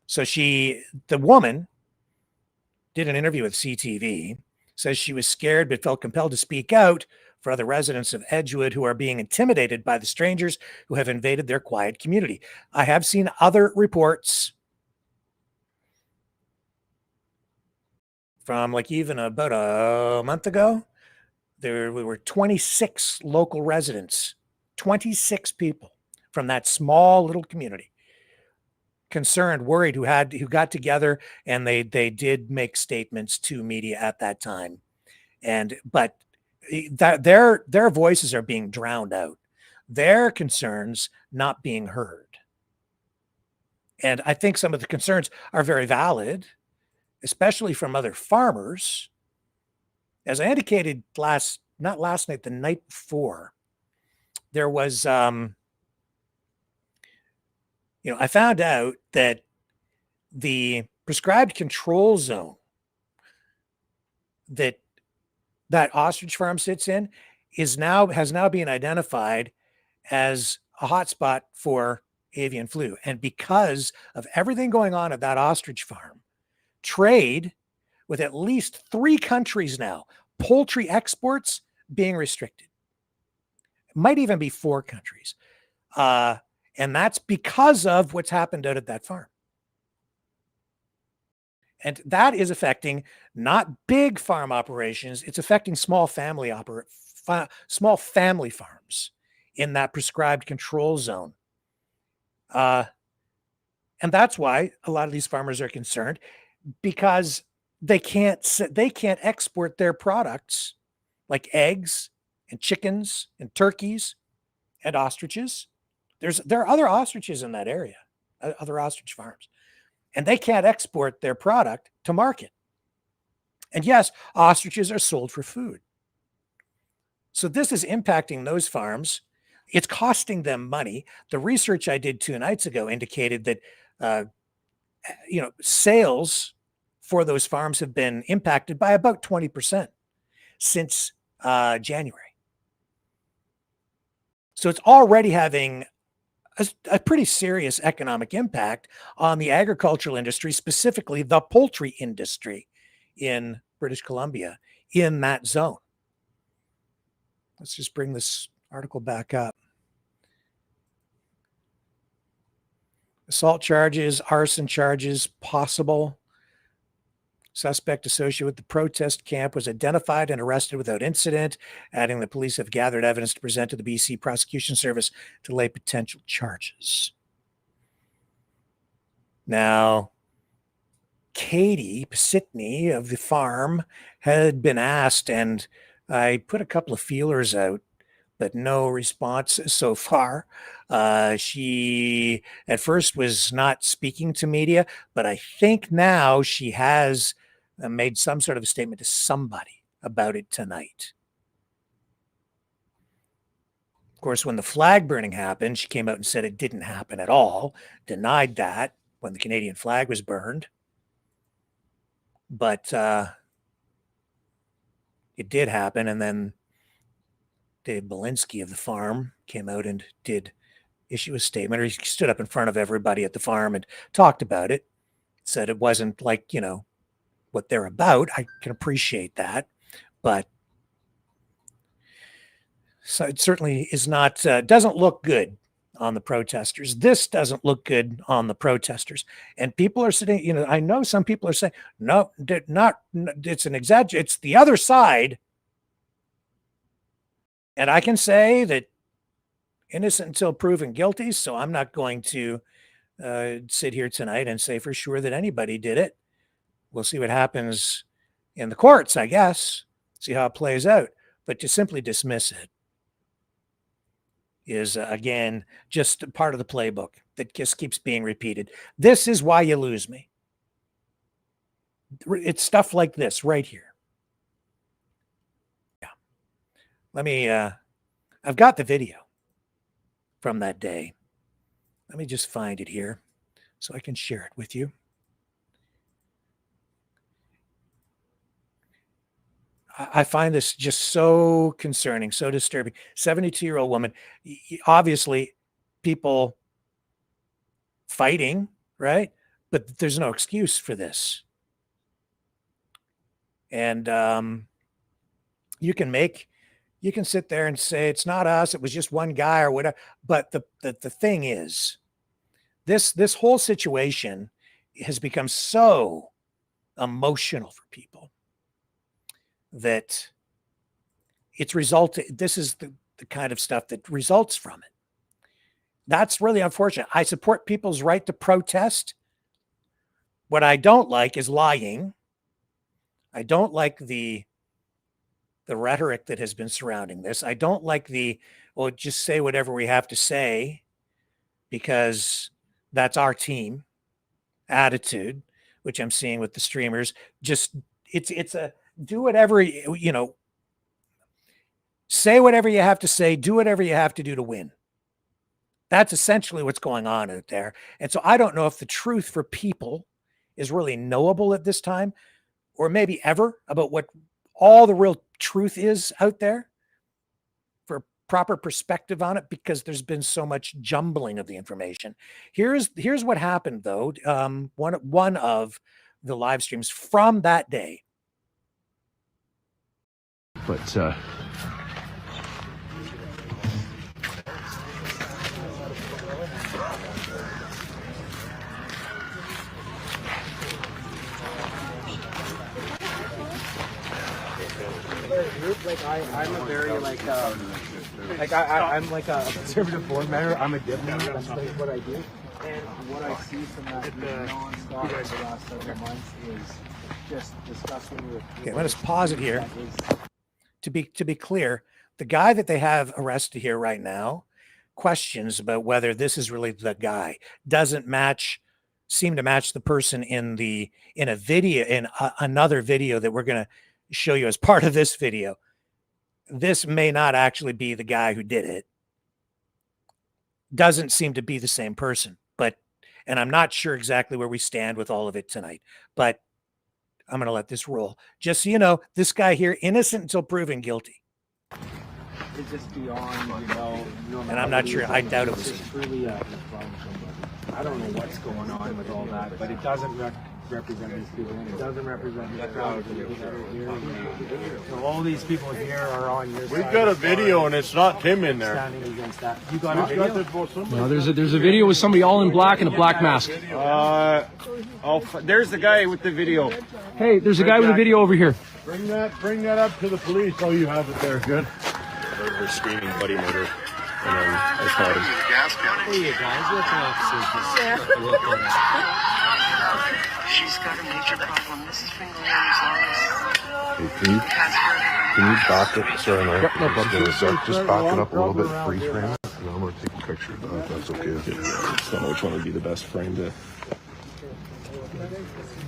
So the woman did an interview with CTV, says she was scared but felt compelled to speak out for other residents of Edgewood who are being intimidated by the strangers who have invaded their quiet community. I have seen other reports from like even about a month ago. There were 26 local residents, 26 people from that small little community, concerned, worried, who got together, and they did make statements to media at that time. But that their voices are being drowned out, their concerns not being heard. And I think some of the concerns are very valid, especially from other farmers. As I indicated not last night, the night before, there was, I found out that the prescribed control zone that ostrich farm sits in has now been identified as a hotspot for avian flu. And because of everything going on at that ostrich farm, trade with at least 3 countries now, poultry exports being restricted. It might even be 4 countries. And that's because of what's happened out at that farm. And that is affecting not big farm operations. It's affecting small family farms in that prescribed control zone. And that's why a lot of these farmers are concerned, because they can't export their products like eggs and chickens and turkeys and ostriches. There are other ostriches in that area, other ostrich farms, and they can't export their product to market. And yes, ostriches are sold for food. So this is impacting those farms. It's costing them money. The research I did 2 nights ago indicated that, sales for those farms have been impacted by about 20% since January. So it's already having a pretty serious economic impact on the agricultural industry, specifically the poultry industry in British Columbia, in that zone. Let's just bring this article back up. Assault charges, arson charges possible. Suspect associated with the protest camp was identified and arrested without incident, adding the police have gathered evidence to present to the BC Prosecution Service to lay potential charges. Now, Katie Pisitny of the farm had been asked, and I put a couple of feelers out, but no response so far. She at first was not speaking to media, but I think now she has made some sort of a statement to somebody about it tonight. Of course, when the flag burning happened, she came out and said it didn't happen at all, denied that when the Canadian flag was burned. But it did happen, and then Dave Belinsky of the farm came out and did issue a statement, or he stood up in front of everybody at the farm and talked about it, said it wasn't like, what they're about. I can appreciate that, but so it certainly is not, doesn't look good on the protesters. This doesn't look good on the protesters. And people are sitting, I know some people are saying, no, it's an exaggeration. It's the other side. And I can say that innocent until proven guilty. So I'm not going to sit here tonight and say for sure that anybody did it. We'll see what happens in the courts, I guess, see how it plays out. But to simply dismiss it is, again, just part of the playbook that just keeps being repeated. This is why you lose me. It's stuff like this right here. Yeah. Let me, I've got the video from that day. Let me just find it here so I can share it with you. I find this just so concerning, so disturbing. 72-year-old woman, obviously people fighting, right? But there's no excuse for this. And you can sit there and say it's not us, it was just one guy or whatever. But the thing is, this whole situation has become so emotional for people that it's resulted. This is the kind of stuff that results from it. That's really unfortunate. I support people's right to protest. What I don't like is lying. I don't like the rhetoric that has been surrounding this. I don't like well, just say whatever we have to say because that's our team attitude, which I'm seeing with the streamers. Just it's a do whatever, say whatever you have to say, do whatever you have to do to win. That's essentially what's going on out there. And so I don't know if the truth for people is really knowable at this time, or maybe ever, about what all the real truth is out there for proper perspective on it, because there's been so much jumbling of the information. Here's what happened though. One of the live streams from that day. But like I'm a very I'm like a conservative board member. I'm a diplomat. That's what I do. And what I see from that non-stop for the last several months is just discussing with. Okay, let us pause it here. To be clear, the guy that they have arrested here right now, questions about whether this is really the guy doesn't seem to match the person in a video, in another video that we're going to show you as part of this video. This may not actually be the guy who did it. Doesn't seem to be the same person, and I'm not sure exactly where we stand with all of it tonight, but I'm going to let this roll. Just so you know, this guy here, innocent until proven guilty. It's just beyond, and I'm not sure. I doubt it was. Truly, I don't know what's going on with all that, but it doesn't represent these people, and it doesn't represent the crowd here. So all these people here are on your side. We've got a video, and it's not Tim in there. Standing against that. You got a video? No, there's a video with somebody all in black and a black mask. There's the guy with the video. Hey, there's a guy with a video over here. Bring that up to the police. Oh, you have it there. Good. We're screaming bloody murder, and then I shot him. Hey, guys, what's up, She's got a major problem. Mrs. Fingerling's Hey, can you back it? Sorry, no. Yep, no problem. Just back it up a little bit, freeze frame it, and I'm going to take a picture of that, if that's okay. I just don't know which one would be the best frame to...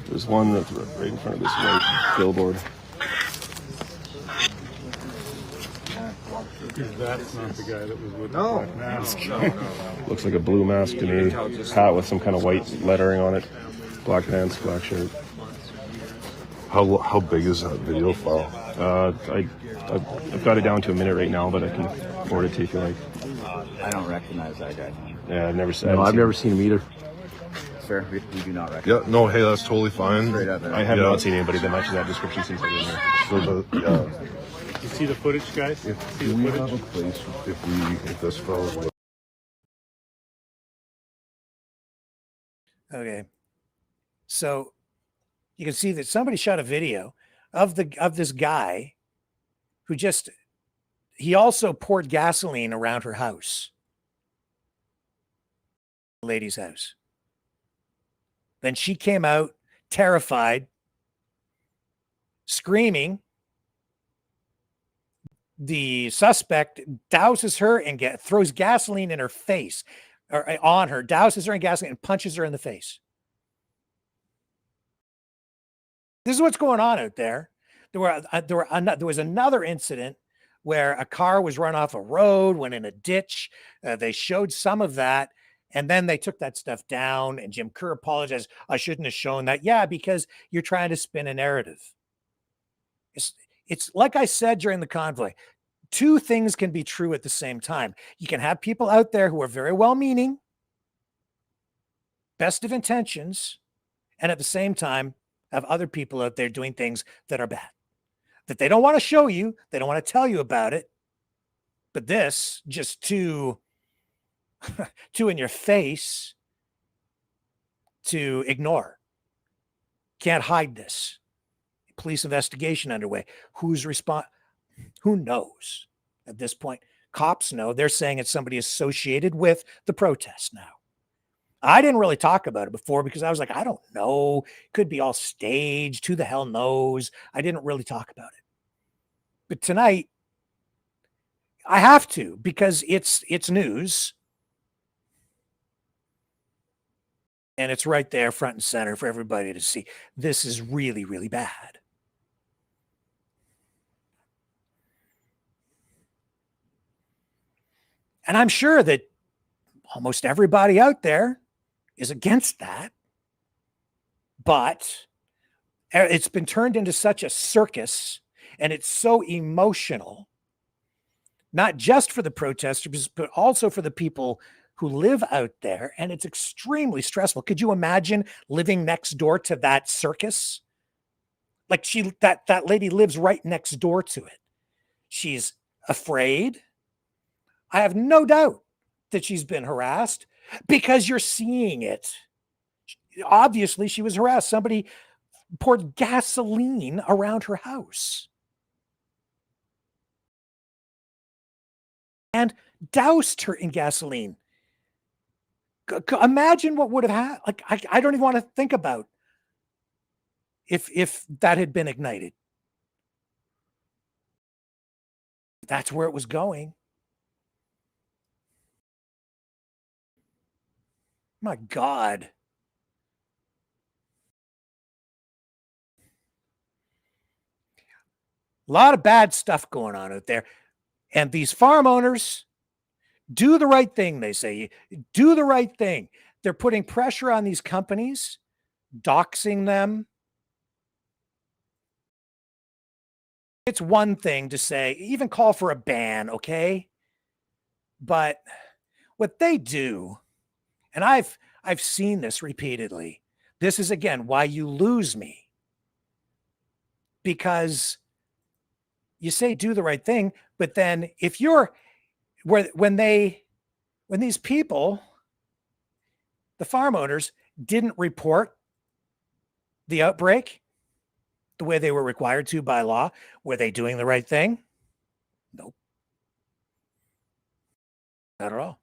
There's one that's right in front of this white billboard. That's not the guy that was with the black mask. No. Looks like a blue mask to me. Hat with some kind of white lettering on it. Black pants, black shirt. How big is that video file? I've got it down to a minute right now, but I can forward it to you if you like. I don't recognize that guy. Yeah, I've never seen him either. Sir, we do not recognize. Yeah, no, hey, that's totally fine. Straight up, I have not seen anybody that matches that description since I've been here. So, yeah. You see the footage, guys? Do we have a place if this fellow... Okay. So you can see that somebody shot a video of this guy who he also poured gasoline around her house. Lady's house. Then she came out terrified, screaming. The suspect douses her and throws gasoline in her face, or on her, douses her in gasoline and punches her in the face. This is what's going on out there. There was another incident where a car was run off a road, went in a ditch. They showed some of that, and then they took that stuff down. And Jim Kerr apologized. I shouldn't have shown that. Yeah, because you're trying to spin a narrative. It's like I said during the convoy. Two things can be true at the same time. You can have people out there who are very well-meaning, best of intentions, and at the same time, have other people out there doing things that are bad, that they don't want to show you. They don't want to tell you about it. But this, just too in your face to ignore. Can't hide this. Police investigation underway. Who knows at this point? Cops know. They're saying it's somebody associated with the protest now. I didn't really talk about it before because I was like, I don't know. Could be all staged. Who the hell knows? I didn't really talk about it. But tonight, I have to because it's news. And it's right there front and center for everybody to see. This is really, really bad. And I'm sure that almost everybody out there is against that. But it's been turned into such a circus, and it's so emotional, not just for the protesters, but also for the people who live out there, and it's extremely stressful. Could you imagine living next door to that circus? Like that lady lives right next door to it. She's afraid. I have no doubt that she's been harassed because you're seeing it. Obviously, she was harassed. Somebody poured gasoline around her house and doused her in gasoline. Imagine what would have happened. Like, I don't even want to think about if that had been ignited. That's where it was going. My God. A lot of bad stuff going on out there. And these farm owners do the right thing, they say. Do the right thing. They're putting pressure on these companies, doxing them. It's one thing to say, even call for a ban, okay? But what they do, and I've seen this repeatedly. This is, again, why you lose me. Because you say do the right thing, but then if you're when these people, the farm owners, didn't report the outbreak the way they were required to by law, were they doing the right thing? Nope. Not at all.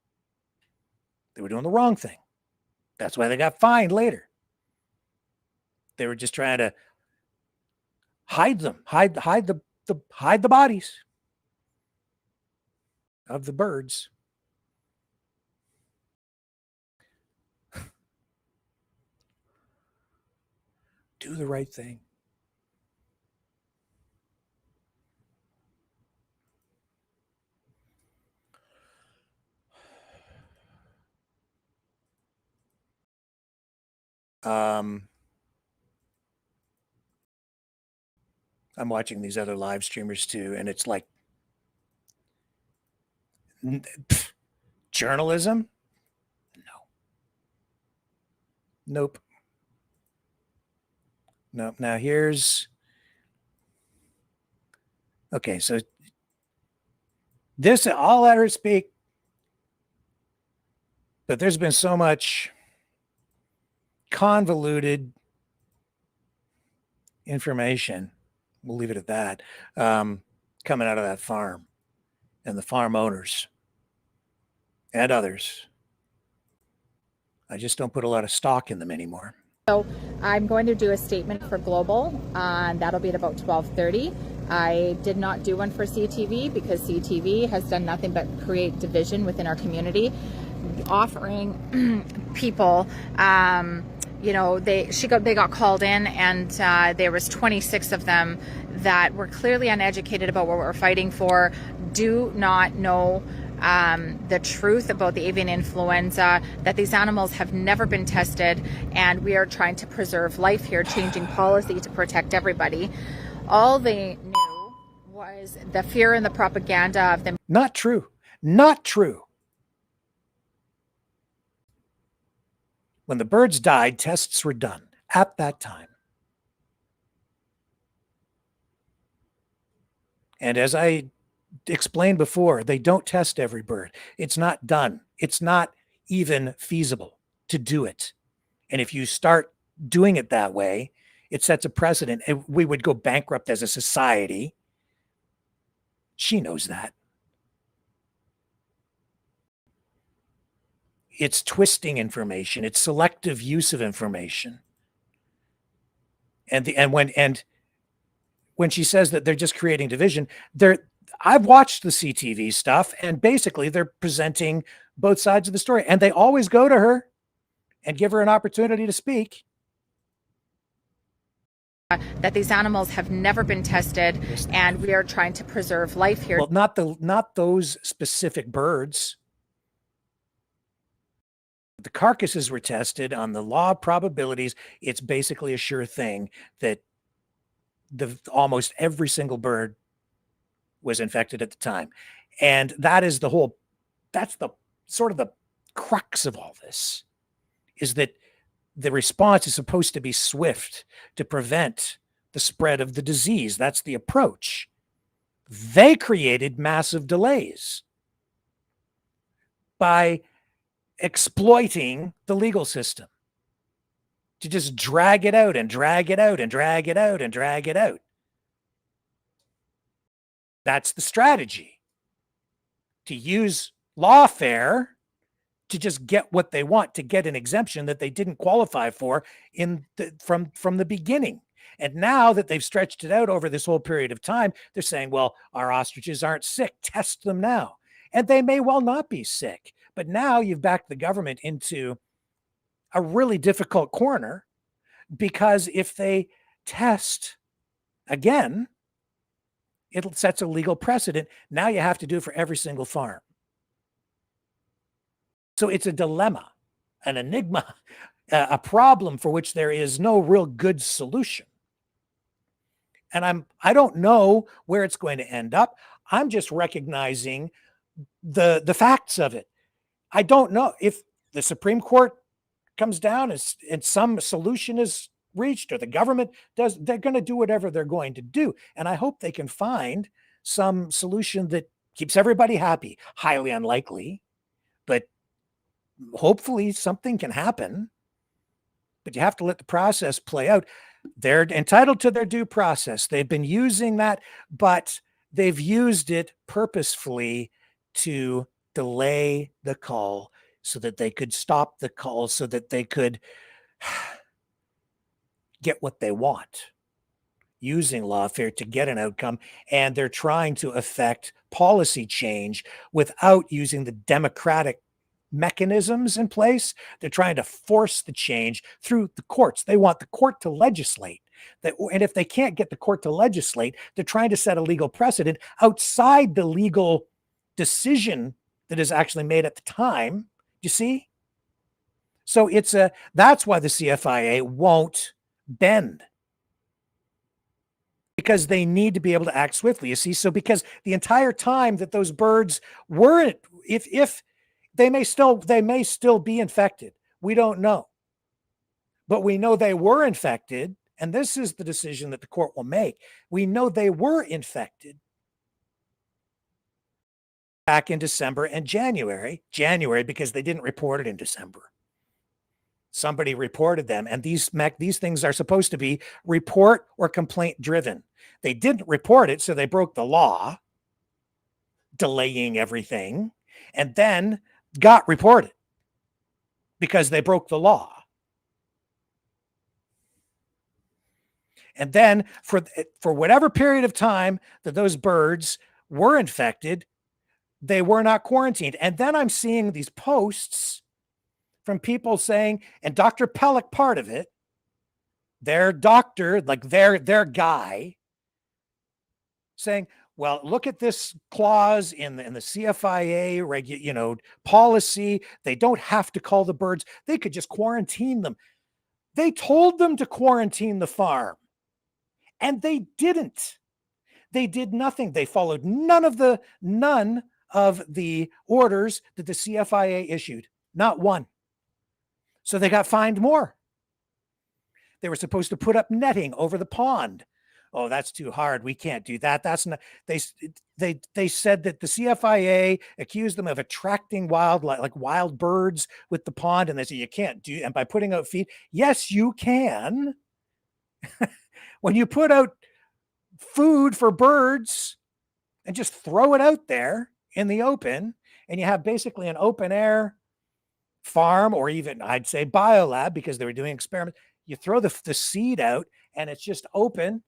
They were doing the wrong thing. That's why they got fined later. They were just trying to hide them, hide the bodies of the birds. Do the right thing. I'm watching these other live streamers too, and it's like journalism? No. Nope. Nope. Now here's okay, so this, I'll let her speak, but there's been so much convoluted information, we'll leave it at that, coming out of that farm and the farm owners and others. I just don't put a lot of stock in them anymore. So I'm going to do a statement for Global, and that'll be at about 12:30. I did not do one for CTV because CTV has done nothing but create division within our community, offering people, you know, they got called in, and there was 26 of them that were clearly uneducated about what we're fighting for, do not know the truth about the avian influenza, that these animals have never been tested, and we are trying to preserve life here, changing policy to protect everybody. All they knew was the fear and the propaganda of them. Not true. Not true. When the birds died, tests were done at that time. And as I explained before, they don't test every bird. It's not done. It's not even feasible to do it. And if you start doing it that way, it sets a precedent. And we would go bankrupt as a society. She knows that. It's twisting information. It's selective use of information. And when she says that they're just creating division, I've watched the CTV stuff, and basically they're presenting both sides of the story, and they always go to her and give her an opportunity to speak. That these animals have never been tested, and we are trying to preserve life here. Well, not those specific birds. The carcasses were tested on the law of probabilities. It's basically a sure thing that almost every single bird was infected at the time. And that's the sort of the crux of all this, is that the response is supposed to be swift to prevent the spread of the disease. That's the approach. They created massive delays by exploiting the legal system to just drag it out and drag it out and drag it out and drag it out. That's the strategy, to use lawfare to just get what they want, to get an exemption that they didn't qualify for from the beginning. And now that they've stretched it out over this whole period of time, they're saying, well, our ostriches aren't sick. Test them now. And they may well not be sick. But now you've backed the government into a really difficult corner, because if they test again, it sets a legal precedent. Now you have to do it for every single farm. So it's a dilemma, an enigma, a problem for which there is no real good solution. And I don't know where it's going to end up. I'm just recognizing the facts of it. I don't know if the Supreme Court comes down and some solution is reached, or the government does. They're going to do whatever they're going to do. And I hope they can find some solution that keeps everybody happy. Highly unlikely, but hopefully something can happen. But you have to let the process play out. They're entitled to their due process. They've been using that, but they've used it purposefully to delay the call so that they could stop the call, so that they could get what they want, using lawfare to get an outcome. And they're trying to affect policy change without using the democratic mechanisms in place. They're trying to force the change through the courts. They want the court to legislate that, and if they can't get the court to legislate, they're trying to set a legal precedent outside the legal decision that is actually made at the time. You see? So that's why the CFIA won't bend, because they need to be able to act swiftly. You see? So because the entire time that those birds weren't, if they may still be infected. We don't know. But we know they were infected, and this is the decision that the court will make. We know they were infected back in December and January because they didn't report it in December. Somebody reported them, and these things are supposed to be report or complaint driven. They didn't report it, so they broke the law, delaying everything, and then got reported because they broke the law. And then for whatever period of time that those birds were infected, they were not quarantined. And then I'm seeing these posts from people saying, and Dr. Pellick part of it, their doctor, like their guy, saying, well, look at this clause in the CFIA policy. They don't have to call the birds. They could just quarantine them. They told them to quarantine the farm, and they didn't. They did nothing. They followed none of the orders that the CFIA issued. Not one. So they got fined more. They were supposed to put up netting over the pond oh, that's too hard. We can't do that. That's not, they said that the CFIA accused them of attracting like wild birds with the pond. And they say, you can't do, and by putting out feed, yes, you can. When you put out food for birds and just throw it out there in the open, and you have basically an open air farm, or even I'd say biolab, because they were doing experiments, you throw the seed out and it's just open.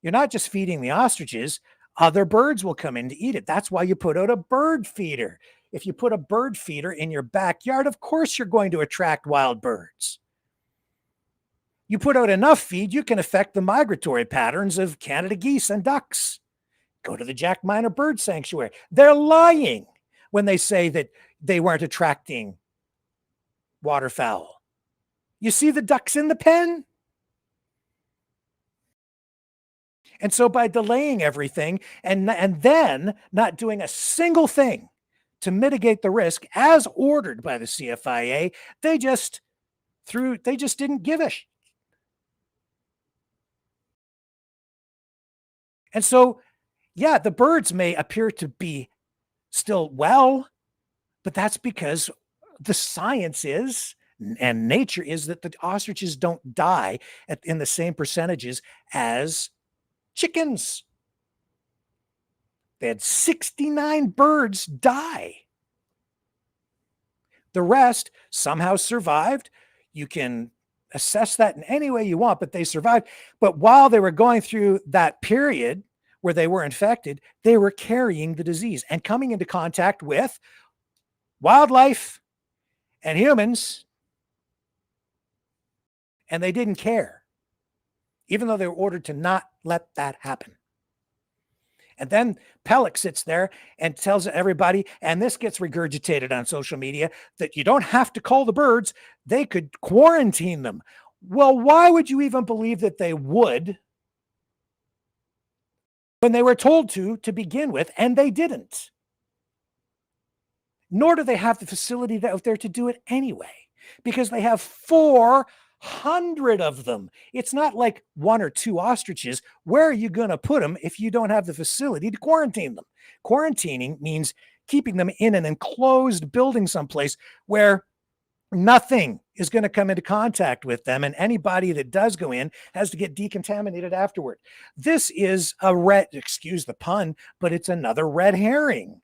You're not just feeding the ostriches, other birds will come in to eat it. That's why you put out a bird feeder. If you put a bird feeder in your backyard, of course you're going to attract wild birds. You put out enough feed, you can affect the migratory patterns of Canada geese and ducks. Go to the Jack Miner Bird Sanctuary. They're lying when they say that they weren't attracting waterfowl. You see the ducks in the pen? And so by delaying everything and then not doing a single thing to mitigate the risk as ordered by the CFIA, they just didn't give a shit. And so, yeah, the birds may appear to be still well, but that's because the science is, and nature is, that the ostriches don't die in the same percentages as chickens. They had 69 birds die. The rest somehow survived. You can assess that in any way you want, but they survived. But while they were going through that period where they were infected, they were carrying the disease and coming into contact with wildlife and humans, and they didn't care, even though they were ordered to not let that happen. And then Pellick sits there and tells everybody, and this gets regurgitated on social media, that you don't have to call the birds, they could quarantine them. Well, why would you even believe that they would when they were told to begin with, and they didn't? Nor do they have the facility out there to do it anyway, because they have 400 of them. It's not like one or two ostriches. Where are you going to put them if you don't have the facility to quarantine them? Quarantining means keeping them in an enclosed building someplace where nothing is going to come into contact with them, and anybody that does go in has to get decontaminated afterward. This is excuse the pun, but it's another red herring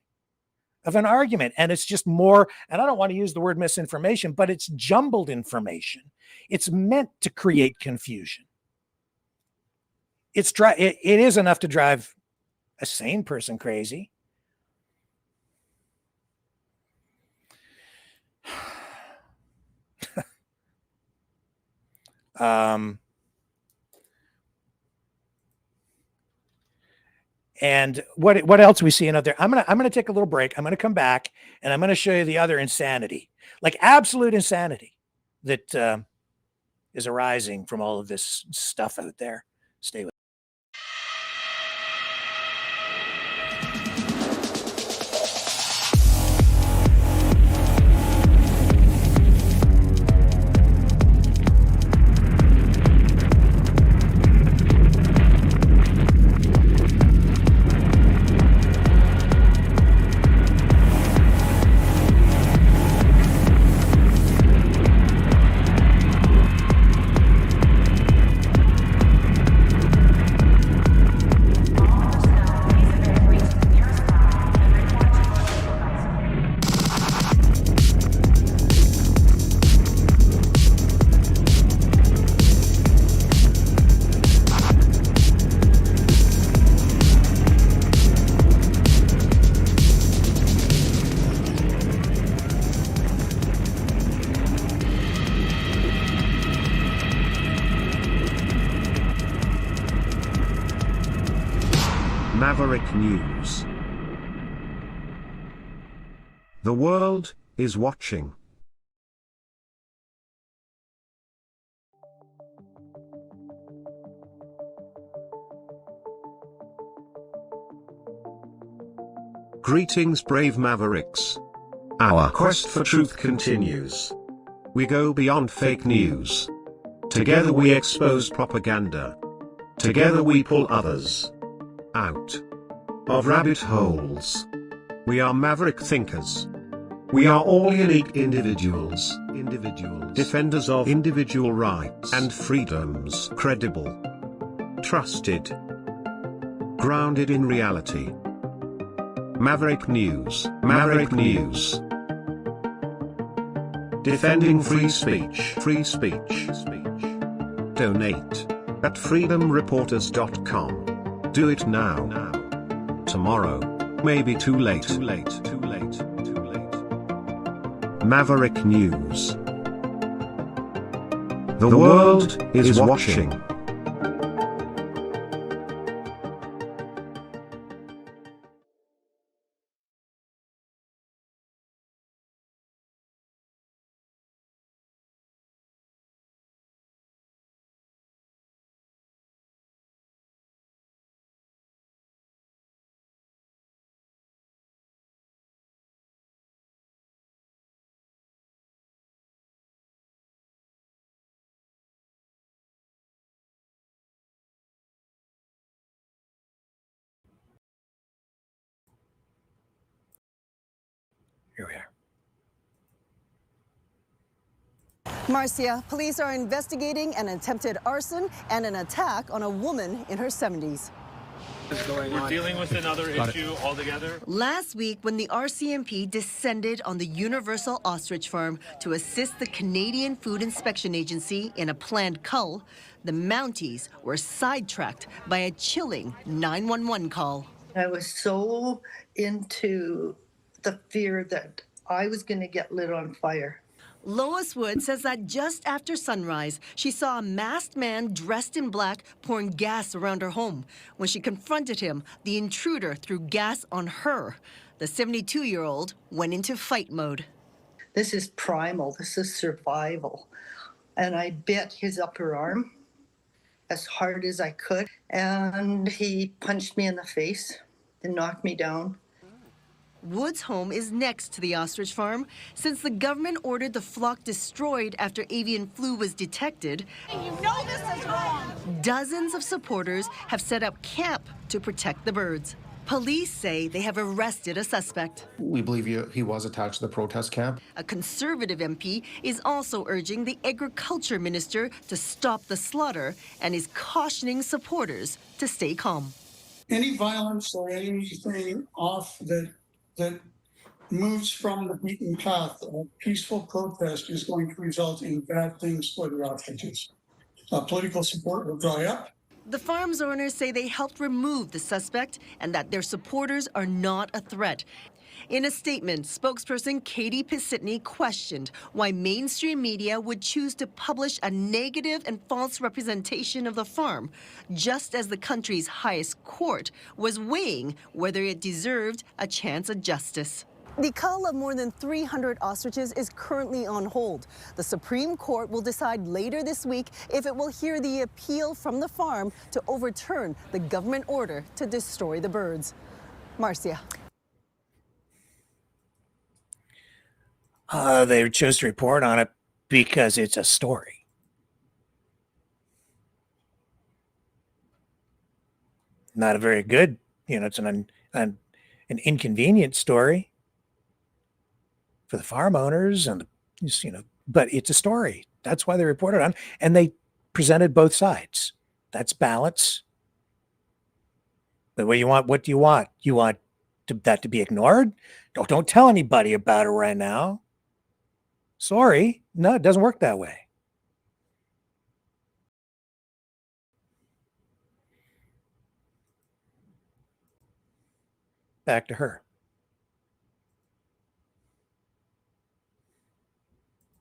of an argument. And it's just more, and I don't want to use the word misinformation, but it's jumbled information. It's meant to create confusion. It is enough to drive a sane person crazy. And what else we see out there? I'm gonna take a little break. I'm gonna come back and I'm gonna show you the other insanity, like absolute insanity, that is arising from all of this stuff out there. Stay with. Maverick News. The world is watching. Greetings, brave Mavericks. Our quest for truth continues. We go beyond fake news. Together we expose propaganda. Together we pull others out of rabbit holes. We are maverick thinkers. We are all unique individuals, defenders of individual rights and freedoms, credible, trusted, grounded in reality. Maverick News, Maverick News. Defending free speech, free speech. Donate at freedomreporters.com. Do it now. Tomorrow may be too late. Maverick News. The world is watching. Here we are. Marcia, police are investigating an attempted arson and an attack on a woman in her 70s. We're dealing with another issue altogether. Last week, when the RCMP descended on the Universal Ostrich Farm to assist the Canadian Food Inspection Agency in a planned cull, the Mounties were sidetracked by a chilling 911 call. I was so into the fear that I was going to get lit on fire. Lois Wood says that just after sunrise, she saw a masked man dressed in black pouring gas around her home. When she confronted him, the intruder threw gas on her. The 72-year-old went into fight mode. This is primal. This is survival. And I bit his upper arm as hard as I could, and he punched me in the face and knocked me down. Wood's home is next to the ostrich farm. Since the government ordered the flock destroyed after avian flu was detected, You know this is wrong. dozens of supporters have set up camp to protect the birds. Police say they have arrested a suspect. We believe he was attached to the protest camp. A Conservative MP is also urging the Agriculture Minister to stop the slaughter and is cautioning supporters to stay calm. Any violence or anything off that moves from the beaten path of peaceful protest is going to result in bad things for the ostriches. Political support will dry up. The farm's owners say they helped remove the suspect and that their supporters are not a threat. In a statement, spokesperson Katie Pisitny questioned why mainstream media would choose to publish a negative and false representation of the farm, just as the country's highest court was weighing whether it deserved a chance at justice. The cull of more than 300 ostriches is currently on hold. The Supreme Court will decide later this week if it will hear the appeal from the farm to overturn the government order to destroy the birds. Marcia. They chose to report on it because it's a story. Not a very good, it's an inconvenient story for the farm owners and, but it's a story. That's why they reported on, and they presented both sides. That's balance. But what do you want? You want that to be ignored? Don't tell anybody about it right now. Sorry. No, it doesn't work that way. Back to her.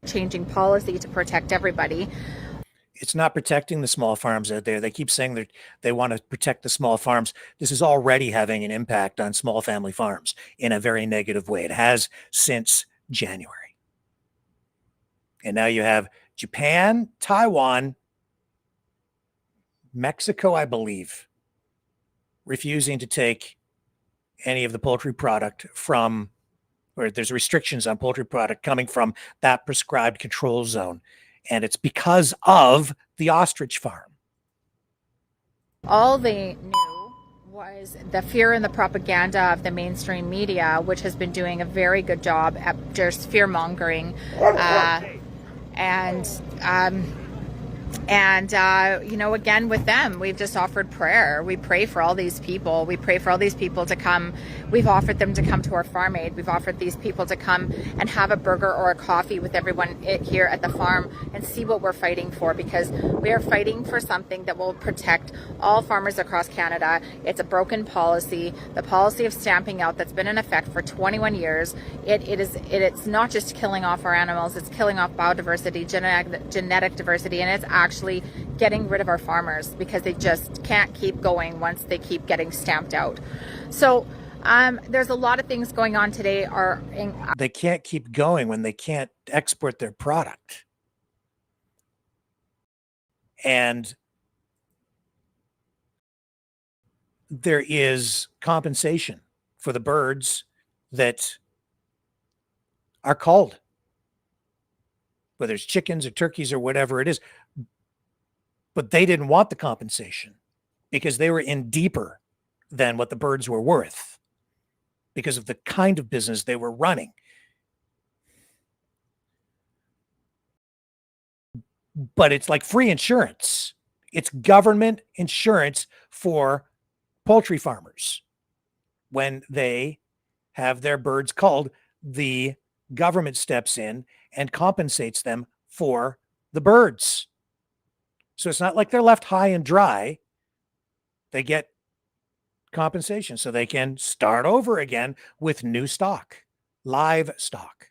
Changing policy to protect everybody. It's not protecting the small farms out there. They keep saying that they want to protect the small farms. This is already having an impact on small family farms in a very negative way. It has since January. And now you have Japan, Taiwan, Mexico, I believe, refusing to take any of the poultry product from, or there's restrictions on poultry product coming from that prescribed control zone. And it's because of the ostrich farm. All they knew was the fear and the propaganda of the mainstream media, which has been doing a very good job at just fear mongering, again, with them, we've just offered prayer. We pray for all these people. We pray for all these people to come. We've offered them to come to our farm aid. We've offered these people to come and have a burger or a coffee with everyone here at the farm and see what we're fighting for, because we are fighting for something that will protect all farmers across Canada. It's a broken policy, the policy of stamping out that's been in effect for 21 years. It's not just killing off our animals, it's killing off biodiversity, genetic diversity, and it's actually getting rid of our farmers because they just can't keep going once they keep getting stamped out. So there's a lot of things going on today. They can't keep going when they can't export their product. And there is compensation for the birds that are culled, whether it's chickens or turkeys or whatever it is. But they didn't want the compensation because they were in deeper than what the birds were worth because of the kind of business they were running. But it's like free insurance. It's government insurance for poultry farmers. When they have their birds culled, the government steps in and compensates them for the birds. So it's not like they're left high and dry. They get compensation so they can start over again with new stock, live stock.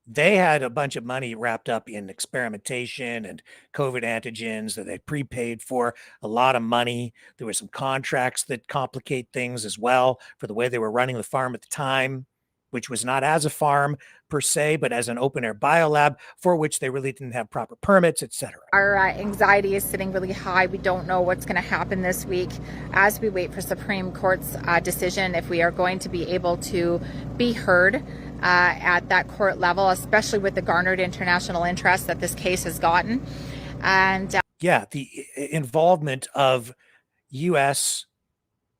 They had a bunch of money wrapped up in experimentation and COVID antigens that they prepaid for, a lot of money. There were some contracts that complicate things as well for the way they were running the farm at the time, which was not as a farm per se, but as an open air biolab for which they really didn't have proper permits, etc. Our anxiety is sitting really high. We don't know what's going to happen this week as we wait for Supreme Court's decision, if we are going to be able to be heard at that court level, especially with the garnered international interest that this case has gotten. And the involvement of U.S.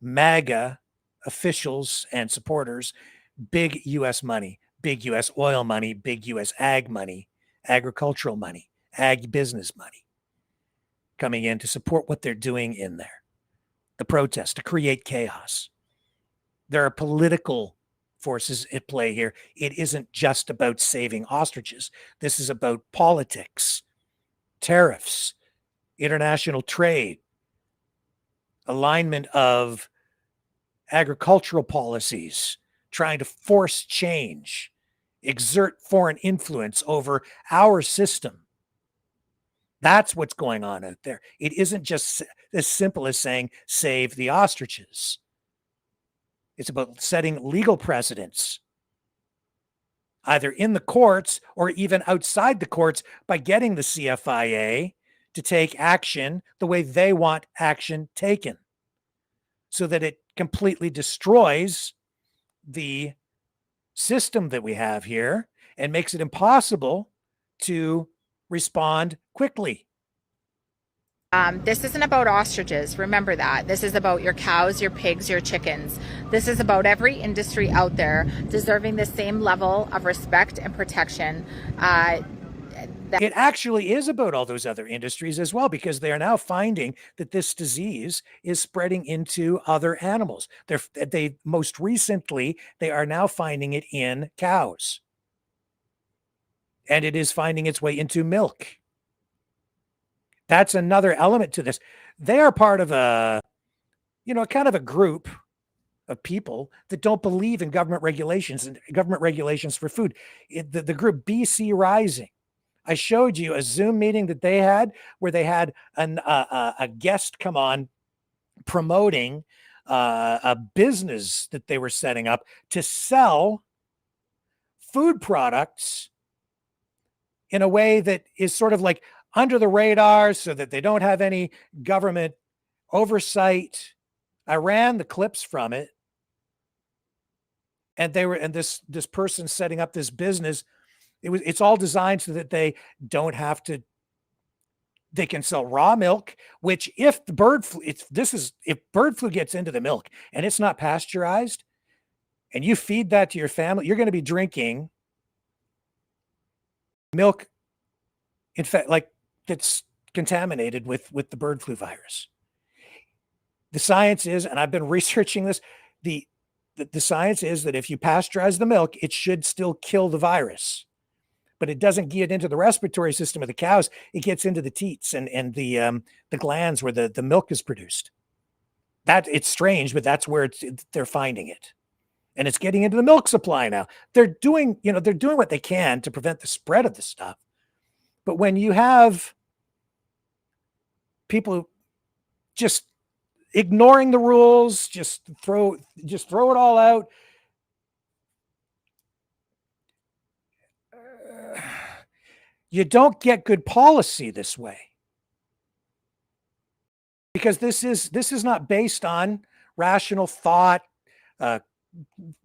MAGA officials and supporters, big U.S. money, big U.S. oil money, big U.S. ag money, agricultural money, ag business money coming in to support what they're doing in there. The protest, to create chaos. There are political forces at play here. It isn't just about saving ostriches. This is about politics, tariffs, international trade, alignment of agricultural policies, trying to force change, exert foreign influence over our system. That's what's going on out there. It isn't just as simple as saying, save the ostriches. It's about setting legal precedents, either in the courts or even outside the courts, by getting the CFIA to take action the way they want action taken, so that it completely destroys the system that we have here and makes it impossible to respond quickly. This isn't about ostriches. Remember that. This is about your cows, your pigs, your chickens. This is about every industry out there deserving the same level of respect and protection. It actually is about all those other industries as well, because they are now finding that this disease is spreading into other animals. They most recently, they are now finding it in cows. And it is finding its way into milk. That's another element to this. They are part of a kind of a group of people that don't believe in government regulations and government regulations for food. The group BC Rising. I showed you a Zoom meeting that they had where they had a guest come on promoting a business that they were setting up to sell food products in a way that is sort of like under the radar so that they don't have any government oversight. I ran the clips from it. And this person setting up this business, it's all designed so that they don't have to They can sell raw milk, which if the bird flu, if bird flu gets into the milk and it's not pasteurized, and you feed that to your family, you're going to be drinking milk, in fact, like that's contaminated with the bird flu virus. The science is, and I've been researching this, the science is that if you pasteurize the milk, it should still kill the virus, but it doesn't get into the respiratory system of the cows. It gets into the teats and the glands where the milk is produced. That it's strange, but that's where they're finding it. And it's getting into the milk supply now. They're doing what they can to prevent the spread of this stuff. But when you have people just ignoring the rules, just throw it all out. You don't get good policy this way. Because this is not based on rational thought,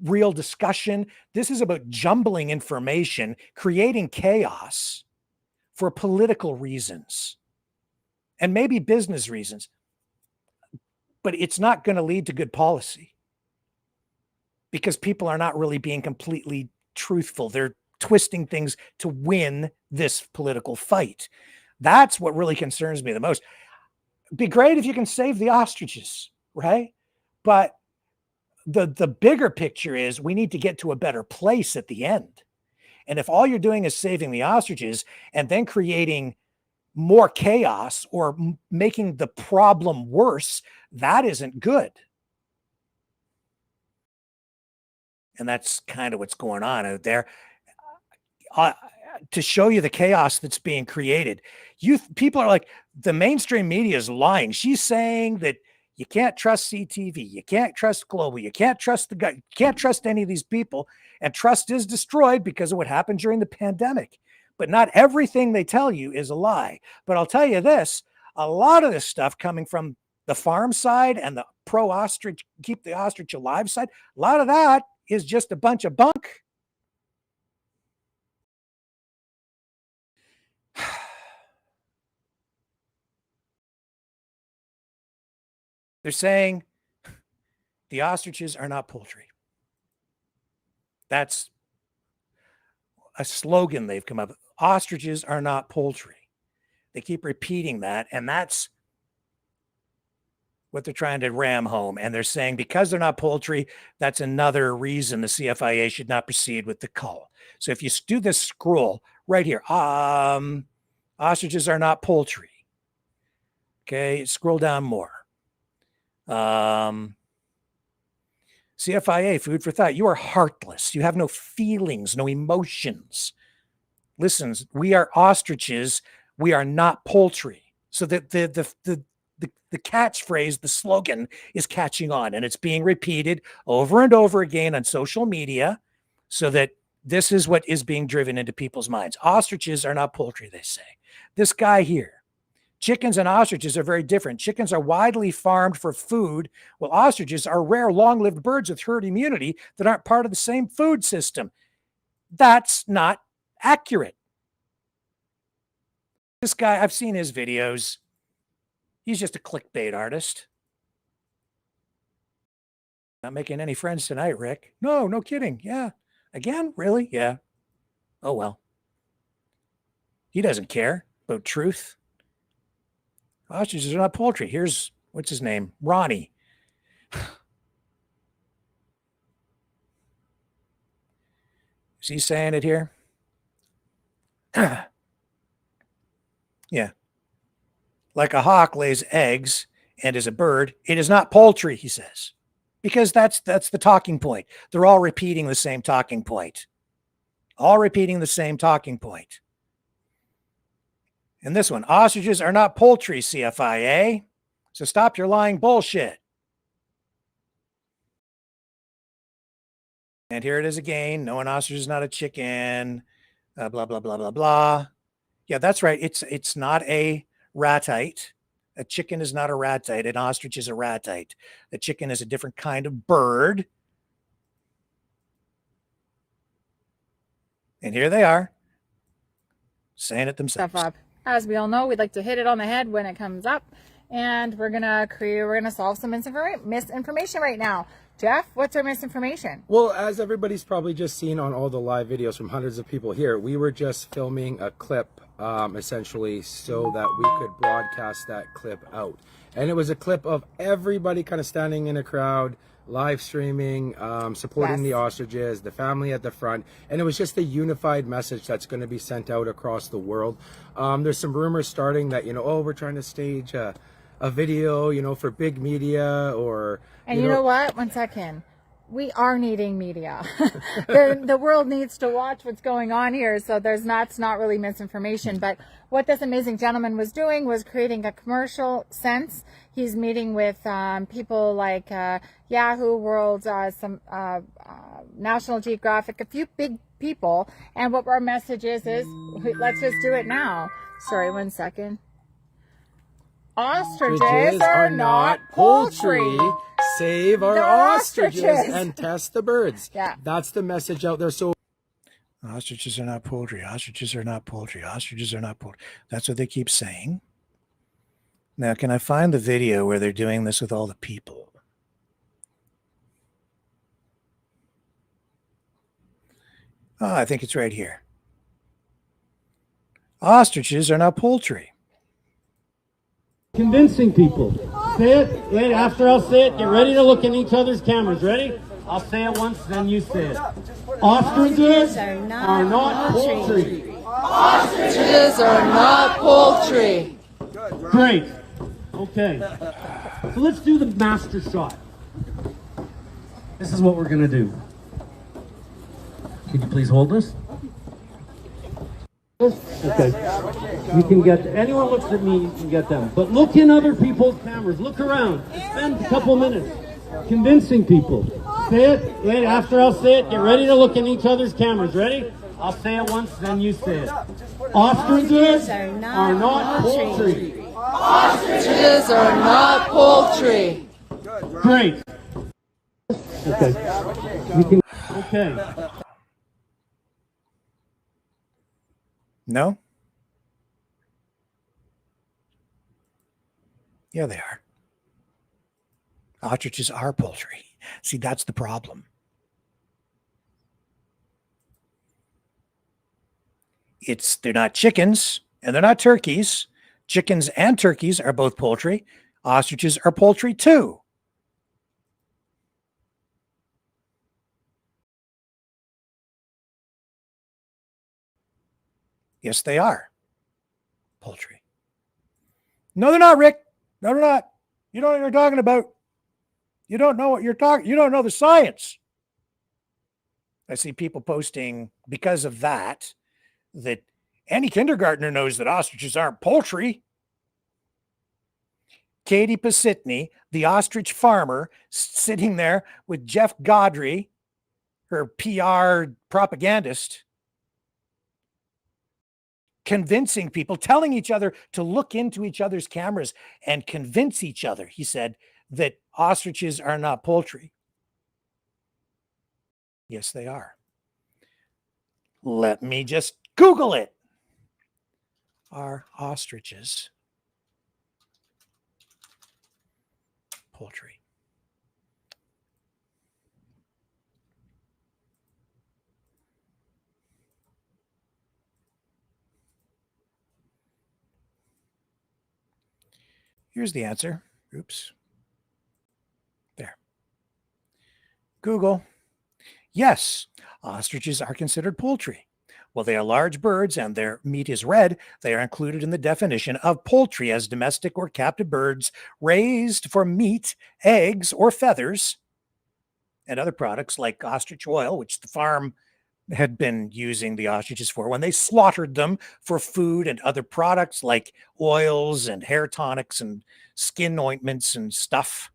real discussion. This is about jumbling information, creating chaos for political reasons and maybe business reasons. But it's not going to lead to good policy because people are not really being completely truthful. They're twisting things to win this political fight. That's what really concerns me the most. It'd be great if you can save the ostriches, right? But the bigger picture is we need to get to a better place at the end. And if all you're doing is saving the ostriches and then creating more chaos or making the problem worse, that isn't good. And that's kind of what's going on out there. To show you the chaos that's being created, people are like, the mainstream media is lying. She's saying that you can't trust CTV, you can't trust Global, you can't trust the guy, you can't trust any of these people, and trust is destroyed because of what happened during the pandemic. But not everything they tell you is a lie. But I'll tell you this, a lot of this stuff coming from the farm side and the pro-ostrich, keep the ostrich alive side, a lot of that is just a bunch of bunk. They're saying the ostriches are not poultry. That's a slogan they've come up with. Ostriches are not poultry. They keep repeating that, and that's what they're trying to ram home. And they're saying because they're not poultry, that's another reason the CFIA should not proceed with the cull. So if you do this scroll right here, ostriches are not poultry. Okay, scroll down more. CFIA, food for thought. You are heartless. You have no feelings, no emotions. Listen, we are ostriches. We are not poultry. So that the catchphrase, the slogan is catching on, and it's being repeated over and over again on social media so that this is what is being driven into people's minds. Ostriches are not poultry, they say. This guy here, chickens and ostriches are very different. Chickens are widely farmed for food, while ostriches are rare, long-lived birds with herd immunity that aren't part of the same food system. That's not accurate. This guy, I've seen his videos. He's just a clickbait artist. Not making any friends tonight, Rick. No kidding. Yeah. Again? Really? Yeah. Oh, well. He doesn't care about truth. Ostriches are not poultry. Here's, what's his name? Ronnie. Is he saying it here? Yeah. Like a hawk lays eggs and is a bird, it is not poultry, he says. Because that's the talking point. They're all repeating the same talking point. All repeating the same talking point. And this one, ostriches are not poultry, CFIA. So stop your lying bullshit. And here it is again. No, an ostrich is not a chicken. Blah, blah, blah, blah, blah. Yeah, that's right. It's not a ratite. A chicken is not a ratite. An ostrich is a ratite. A chicken is a different kind of bird. And here they are saying it themselves. As we all know, we'd like to hit it on the head when it comes up, and we're gonna solve some misinformation right now. Jeff, what's our misinformation? Well, as everybody's probably just seen on all the live videos from hundreds of people here, we were just filming a clip, essentially, so that we could broadcast that clip out. And it was a clip of everybody kind of standing in a crowd, live streaming, supporting the ostriches, the family at the front, and it was just a unified message that's going to be sent out across the world. There's some rumors starting that, oh, we're trying to stage a video, for big media or... And you know what? 1 second. We are needing media. The world needs to watch what's going on here. So it's not really misinformation. But what this amazing gentleman was doing was creating a commercial sense. He's meeting with people like Yahoo, World, some National Geographic, a few big people. And what our message is let's just do it now. Sorry, 1 second. Ostriches are not poultry. Save our ostriches and test the birds. Yeah. That's the message out there. So ostriches are not poultry. Ostriches are not poultry. Ostriches are not poultry. That's what they keep saying. Now, can I find the video where they're doing this with all the people? Oh, I think it's right here. Ostriches are not poultry. Convincing people. Say it. Wait, after I'll say it, get ready to look in each other's cameras. Ready? I'll say it once, then you say it. Ostriches are not poultry. Ostriches are not poultry. Great. Okay. So let's do the master shot. This is what we're going to do. Could you please hold this? Okay. You can get, anyone looks at me, you can get them. But look in other people's cameras. Look around. Spend a couple minutes convincing people. Say it. Wait, after I'll say it, get ready to look in each other's cameras. Ready? I'll say it once, then you say it. Ostriches are not poultry. Ostriches are not poultry. Great. Okay. You can, okay. No? Yeah, they are. Ostriches are poultry. See, that's the problem. They're not chickens and they're not turkeys. Chickens and turkeys are both poultry. Ostriches are poultry too. Yes, they are poultry. No, they're not, Rick. No, they're not. You don't know what you're talking about. You don't know what you're talking. You don't know the science. I see people posting because of that any kindergartner knows that ostriches aren't poultry. Katie Pisitny, the ostrich farmer, sitting there with Jeff Gaudry, her PR propagandist, convincing people, telling each other to look into each other's cameras and convince each other, he said, that ostriches are not poultry. Yes, they are. Let me just Google it. Are ostriches poultry? Here's the answer. Oops. There. Google. Yes, ostriches are considered poultry. While they are large birds and their meat is red, they are included in the definition of poultry as domestic or captive birds raised for meat, eggs, or feathers, and other products like ostrich oil, which the farm had been using the ostriches for when they slaughtered them for food and other products like oils and hair tonics and skin ointments and stuff.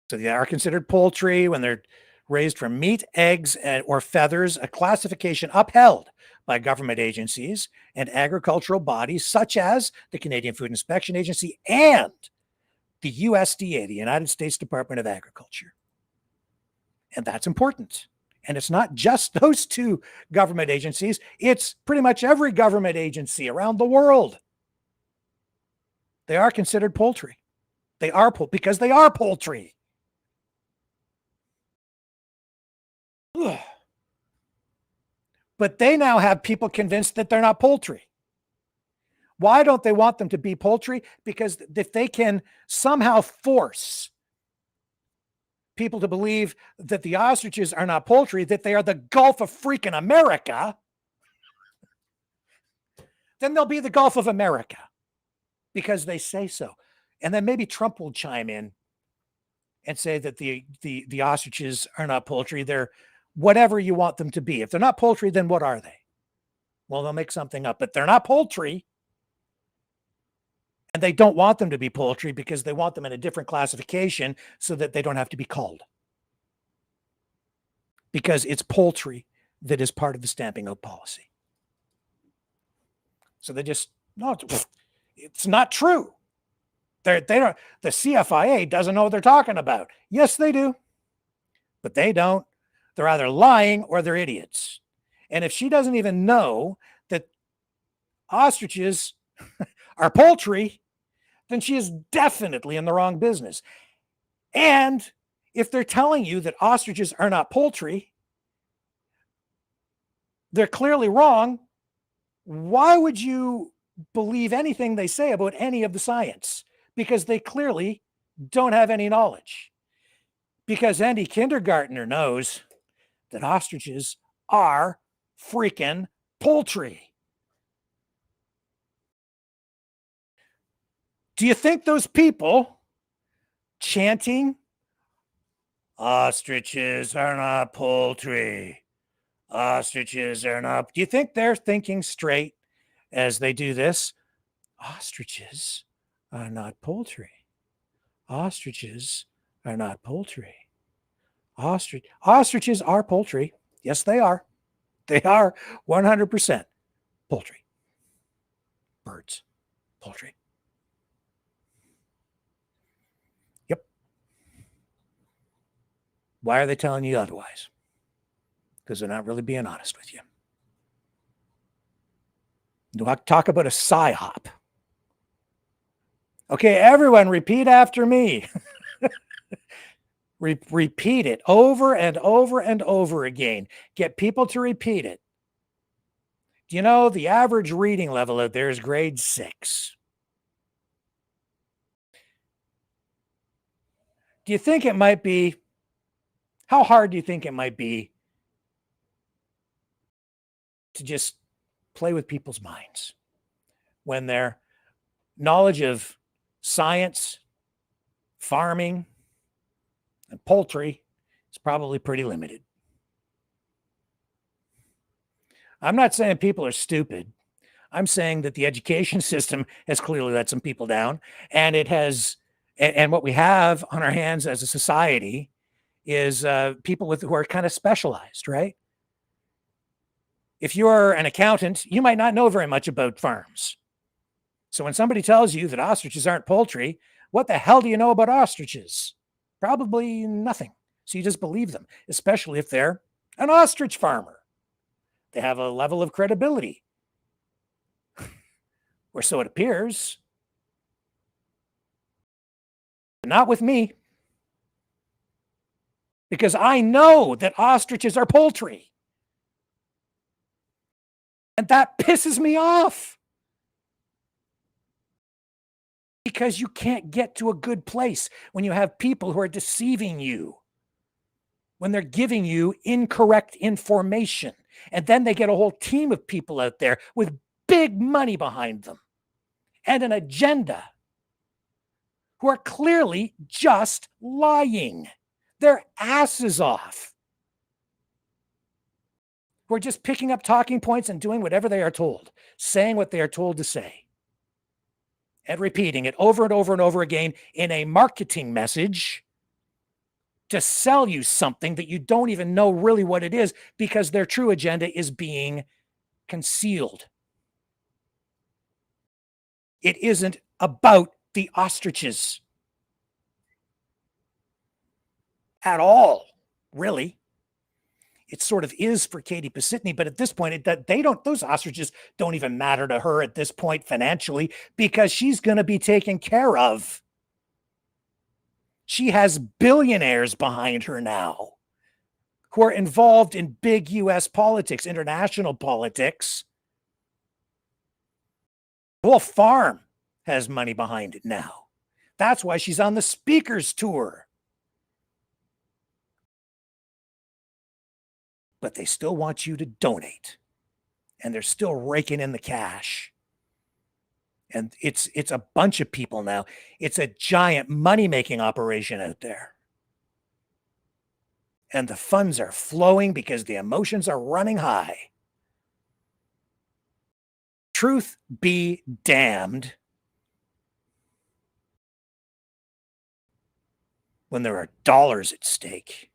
So they are considered poultry when they're raised for meat, eggs, or feathers, a classification upheld by government agencies and agricultural bodies such as the Canadian Food Inspection Agency and the USDA, the United States Department of Agriculture. And that's important. And it's not just those two government agencies, it's pretty much every government agency around the world. They are considered poultry. They are because they are poultry. Ugh. But they now have people convinced that they're not poultry. Why don't they want them to be poultry? Because if they can somehow force people to believe that the ostriches are not poultry, that they are the Gulf of freaking America, then they'll be the Gulf of America because they say so. And then maybe Trump will chime in and say that the ostriches are not poultry. They're whatever you want them to be. If they're not poultry, then what are they? Well, they'll make something up, but they're not poultry. And they don't want them to be poultry because they want them in a different classification so that they don't have to be called. Because it's poultry that is part of the stamping out policy. So they just, no, it's not true. They don't, the CFIA doesn't know what they're talking about. Yes, they do. But they don't. They're either lying or they're idiots. And if she doesn't even know that ostriches are poultry, then she is definitely in the wrong business. And if they're telling you that ostriches are not poultry, they're clearly wrong. Why would you believe anything they say about any of the science? Because they clearly don't have any knowledge. Because any kindergartner knows that ostriches are freaking poultry. Do you think those people chanting, ostriches are not poultry, ostriches are not, do you think they're thinking straight as they do this? Ostriches are not poultry. Ostriches are not poultry. Ostriches are poultry. Yes, they are. They are 100% poultry. Birds, poultry. Yep. Why are they telling you otherwise? Because they're not really being honest with you. Do I talk about a psyop? Okay, everyone, repeat after me. Repeat it over and over and over again. Get people to repeat it. Do you know the average reading level out there is grade 6? Do you think it might be, how hard do you think it might be to just play with people's minds when their knowledge of science, farming, and poultry is probably pretty limited? I'm not saying people are stupid. I'm saying that the education system has clearly let some people down, and it has, and what we have on our hands as a society is people who are kind of specialized, right? If you're an accountant, you might not know very much about farms. So when somebody tells you that ostriches aren't poultry, what the hell do you know about ostriches? Probably nothing. So you just believe them, especially if they're an ostrich farmer. They have a level of credibility, or so it appears. Not with me, because I know that ostriches are poultry. And that pisses me off. Because you can't get to a good place when you have people who are deceiving you, when they're giving you incorrect information. And then they get a whole team of people out there with big money behind them and an agenda who are clearly just lying their asses off. Who are just picking up talking points and doing whatever they are told, saying what they are told to say, and repeating it over and over and over again in a marketing message to sell you something that you don't even know really what it is, because their true agenda is being concealed. It isn't about the ostriches at all, really. it sort of is for Katie Pisitny, but at this point, those ostriches don't even matter to her at this point financially, because she's going to be taken care of. She has billionaires behind her now who are involved in big US politics, international politics. The whole farm has money behind it now. That's why she's on the speakers tour. But they still want you to donate. And they're still raking in the cash. And it's a bunch of people now. It's a giant money-making operation out there. And the funds are flowing because the emotions are running high. Truth be damned. When there are dollars at stake.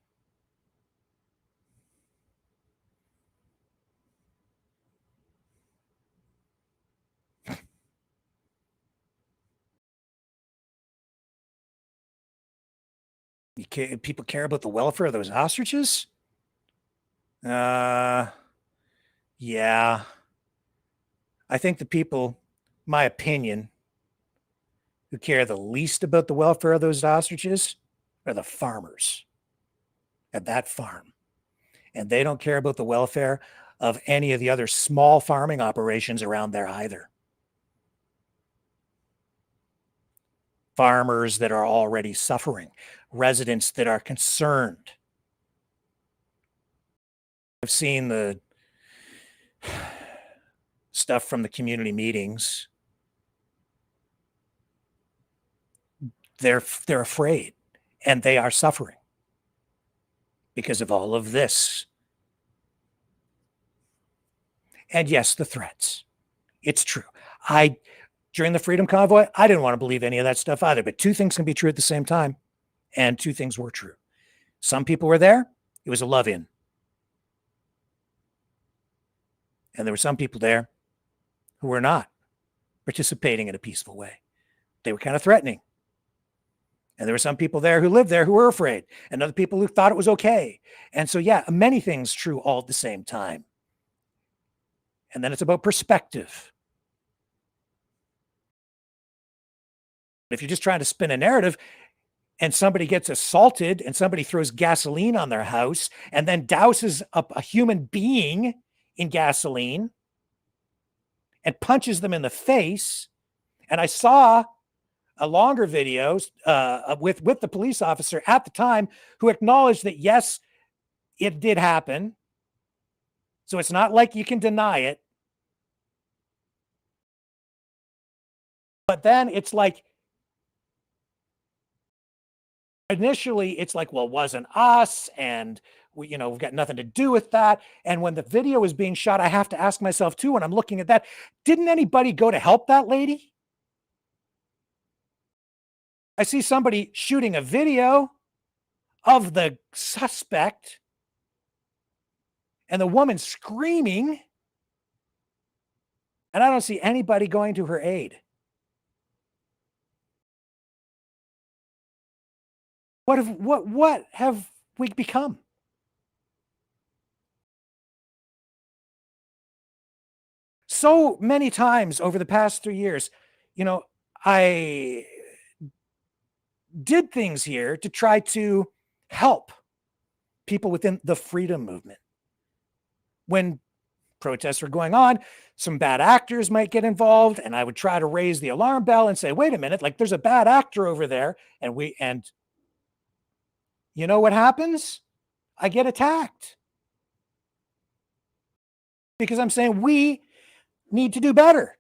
People care about the welfare of those ostriches? Yeah. I think the people, my opinion, who care the least about the welfare of those ostriches are the farmers at that farm. And they don't care about the welfare of any of the other small farming operations around there either. Farmers that are already suffering, residents that are concerned. I've seen the stuff from the community meetings. They're afraid, and they are suffering because of all of this. And yes, the threats. It's true. During the Freedom Convoy, I didn't want to believe any of that stuff either, but two things can be true at the same time, and two things were true. Some people were there. It was a love-in. And there were some people there who were not participating in a peaceful way. They were kind of threatening. And there were some people there who lived there who were afraid, and other people who thought it was okay. And so, yeah, many things true all at the same time. And then it's about perspective. If you're just trying to spin a narrative and somebody gets assaulted and somebody throws gasoline on their house and then douses up a human being in gasoline and punches them in the face, and I saw a longer video with the police officer at the time who acknowledged that, yes, it did happen. So it's not like you can deny it. But then it's like, initially it's like, well, it wasn't us, and we've got nothing to do with that. And when the video is being shot, I have to ask myself too, when I'm looking at that, didn't anybody go to help that lady? I see somebody shooting a video of the suspect and the woman screaming, and I don't see anybody going to her aid. What have we become? So many times over the past 3 years, I did things here to try to help people within the freedom movement. When protests were going on, some bad actors might get involved, and I would try to raise the alarm bell and say, wait a minute, like, there's a bad actor over there. And you know what happens? I get attacked. Because I'm saying we need to do better.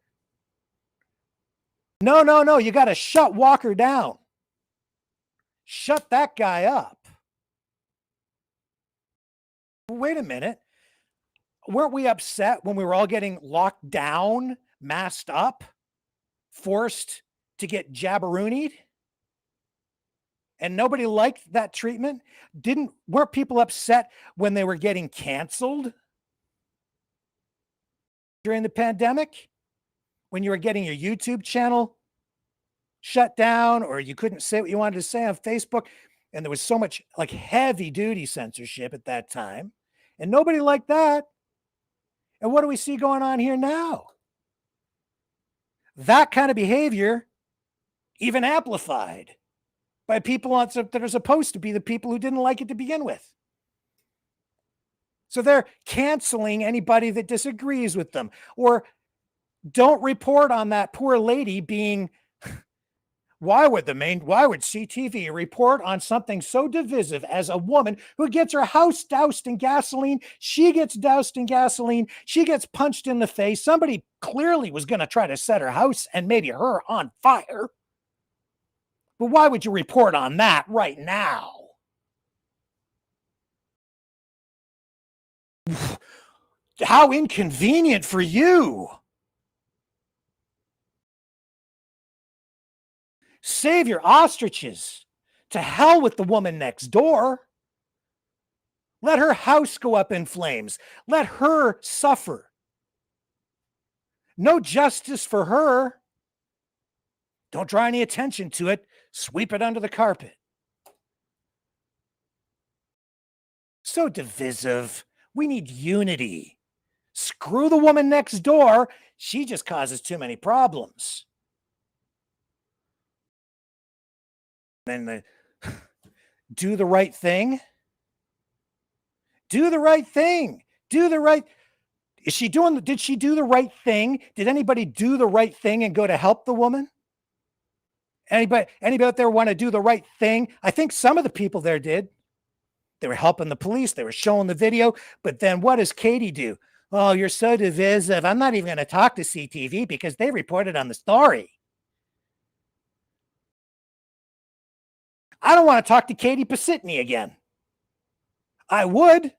No, you got to shut Walker down. Shut that guy up. Wait a minute. Weren't we upset when we were all getting locked down, masked up, forced to get jabberonied? And nobody liked that treatment? Weren't people upset when they were getting canceled during the pandemic? When you were getting your YouTube channel shut down, or you couldn't say what you wanted to say on Facebook, and there was so much like heavy duty censorship at that time, And nobody liked that. And what do we see going on here now? That kind of behavior, even amplified by people that are supposed to be the people who didn't like it to begin with. So they're canceling anybody that disagrees with them, or don't report on that poor lady being. Why would CTV report on something so divisive as a woman who gets her house doused in gasoline? She gets doused in gasoline. She gets punched in the face. Somebody clearly was going to try to set her house and maybe her on fire. But why would you report on that right now? How inconvenient for you. Save your ostriches. To hell with the woman next door. Let her house go up in flames. Let her suffer. No justice for her. Don't draw any attention to it. Sweep it under the carpet. So divisive. We need unity. Screw the woman next door. She just causes too many problems. Then do the right thing. Do the right thing. Do the right. Did she do the right thing? Did anybody do the right thing and go to help the woman? Anybody out there want to do the right thing? I think some of the people there did. They were helping the police. They were showing the video. But then what does Katie do? Oh, you're so divisive. I'm not even going to talk to CTV because they reported on the story. I don't want to talk to Katie Pisitny again. I would,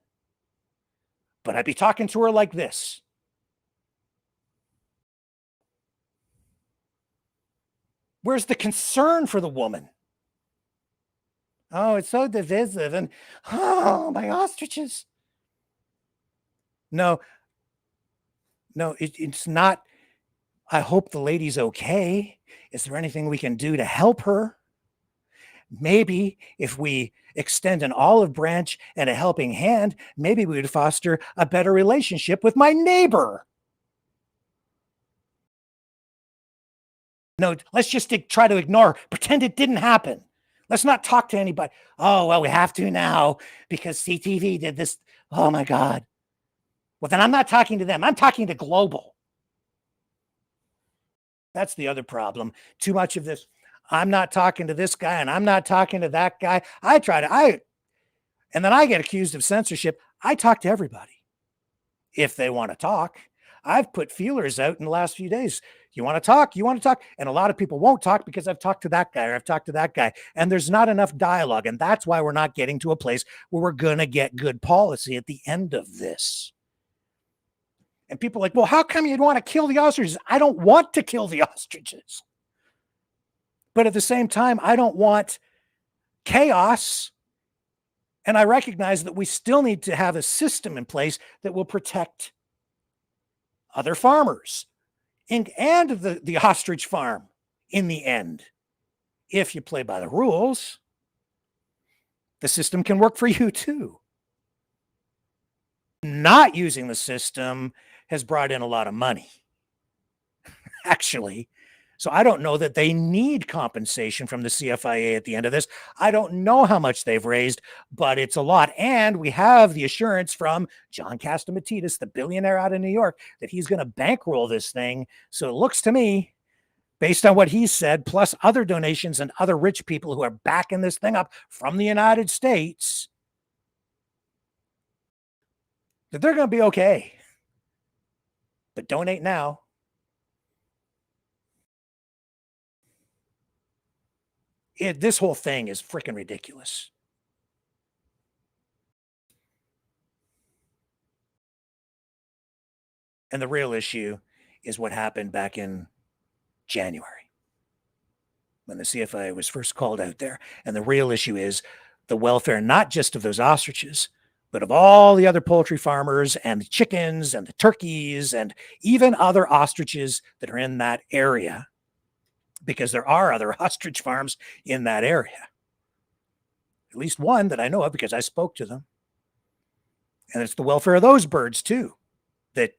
but I'd be talking to her like this. Where's the concern for the woman? Oh, it's so divisive. And, oh, my ostriches. No, it's not. I hope the lady's okay. Is there anything we can do to help her? Maybe if we extend an olive branch and a helping hand, maybe we would foster a better relationship with my neighbor. No, let's just try to ignore, pretend it didn't happen. Let's not talk to anybody. Oh, well, we have to now because CTV did this. Oh, my God. Well, then I'm not talking to them. I'm talking to Global. That's the other problem. Too much of this. I'm not talking to this guy and I'm not talking to that guy. And then I get accused of censorship. I talk to everybody if they want to talk. I've put feelers out in the last few days. You want to talk? You want to talk? And a lot of people won't talk because I've talked to that guy or I've talked to that guy. And there's not enough dialogue. And that's why we're not getting to a place where we're going to get good policy at the end of this. And people are like, well, how come you'd want to kill the ostriches? I don't want to kill the ostriches. But at the same time, I don't want chaos. And I recognize that we still need to have a system in place that will protect other farmers and the ostrich farm in the end. If you play by the rules, the system can work for you too. Not using the system has brought in a lot of money, actually. So I don't know that they need compensation from the CFIA at the end of this. I don't know how much they've raised, but it's a lot. And we have the assurance from John Catsimatidis, the billionaire out of New York, that he's going to bankroll this thing. So it looks to me, based on what he said, plus other donations and other rich people who are backing this thing up from the United States, that they're going to be okay. But donate now. This whole thing is freaking ridiculous. And the real issue is what happened back in January when the CFIA was first called out there. And the real issue is the welfare, not just of those ostriches, but of all the other poultry farmers and the chickens and the turkeys and even other ostriches that are in that area. Because there are other ostrich farms in that area. At least one that I know of because I spoke to them. And it's the welfare of those birds too that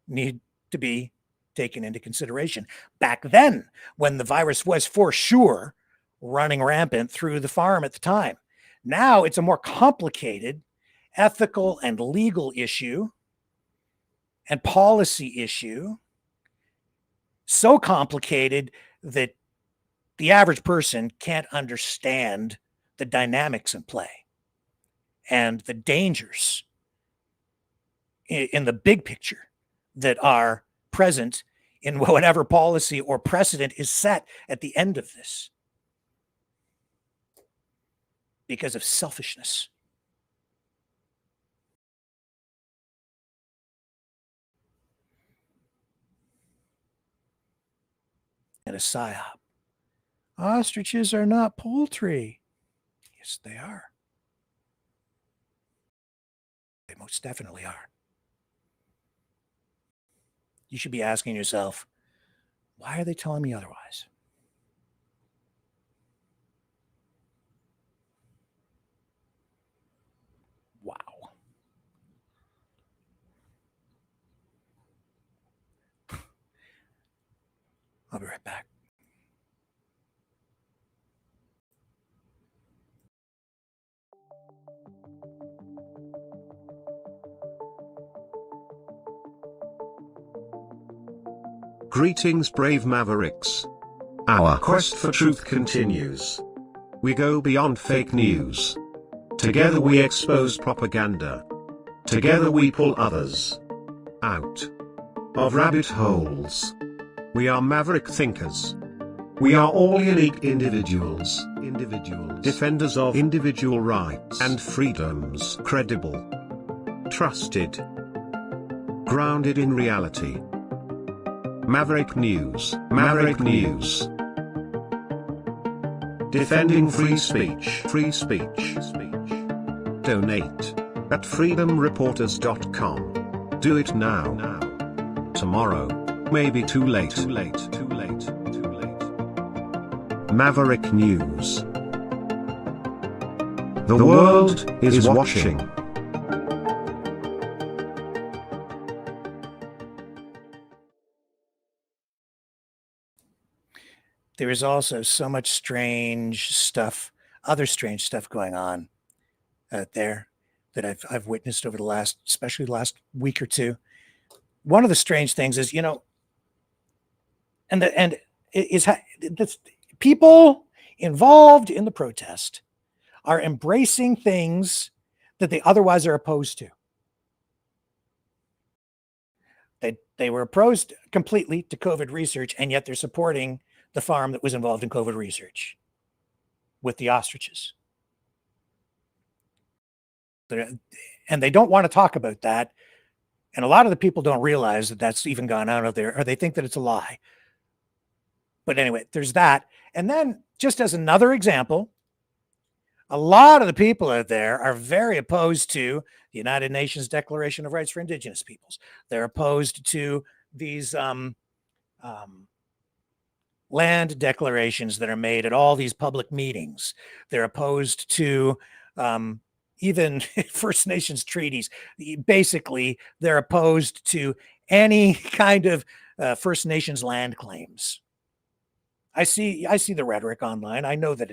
need to be taken into consideration. Back then, when the virus was for sure running rampant through the farm at the time. Now it's a more complicated ethical and legal issue and policy issue. So complicated that the average person can't understand the dynamics in play and the dangers in the big picture that are present in whatever policy or precedent is set at the end of this because of selfishness. And a psyop. Ostriches are not poultry. Yes, they are. They most definitely are. You should be asking yourself, why are they telling me otherwise? Wow. I'll be right back. Greetings, brave mavericks. Our quest for truth continues. We go beyond fake news. Together we expose propaganda. Together we pull others out of rabbit holes. We are maverick thinkers. We are all unique individuals, defenders of individual rights and freedoms, credible, trusted, grounded in reality. Maverick News, Maverick News. Defending free speech, free speech. Donate at freedomreporters.com. Do it now. Tomorrow may be too late. Maverick News. The world is watching. There is also so much strange stuff, other strange stuff going on out there that I've witnessed over the last, especially the last week or two. One of the strange things is, people involved in the protest are embracing things that they otherwise are opposed to. They were opposed completely to COVID research, and yet they're supporting the farm that was involved in COVID research with the ostriches. And they don't want to talk about that. And a lot of the people don't realize that that's even gone out of there, or they think that it's a lie. But anyway, there's that. And then just as another example, a lot of the people out there are very opposed to the United Nations Declaration of Rights for Indigenous Peoples. They're opposed to these land declarations that are made at all these public meetings. They're opposed to even First Nations treaties. Basically, they're opposed to any kind of First Nations land claims. I see the rhetoric online. I know that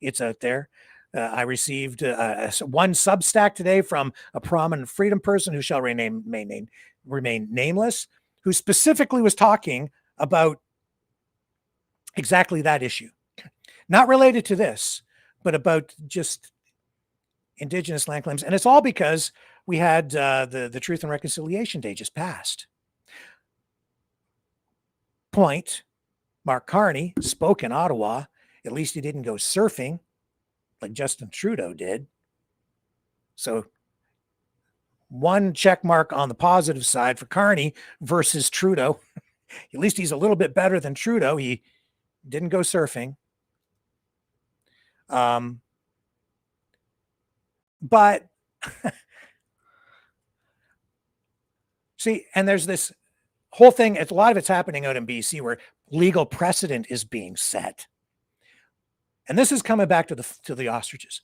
it's out there. I received one Substack today from a prominent freedom person who shall remain nameless, who specifically was talking about exactly that issue, not related to this, but about just Indigenous land claims. And it's all because we had the Truth and Reconciliation Day just passed. Point, Mark Carney spoke in Ottawa. At least he didn't go surfing like Justin Trudeau did. So one check mark on the positive side for Carney versus Trudeau. At least he's a little bit better than Trudeau. He didn't go surfing. But see, and there's this whole thing, a lot of it's happening out in BC where legal precedent is being set. And this is coming back to the ostriches.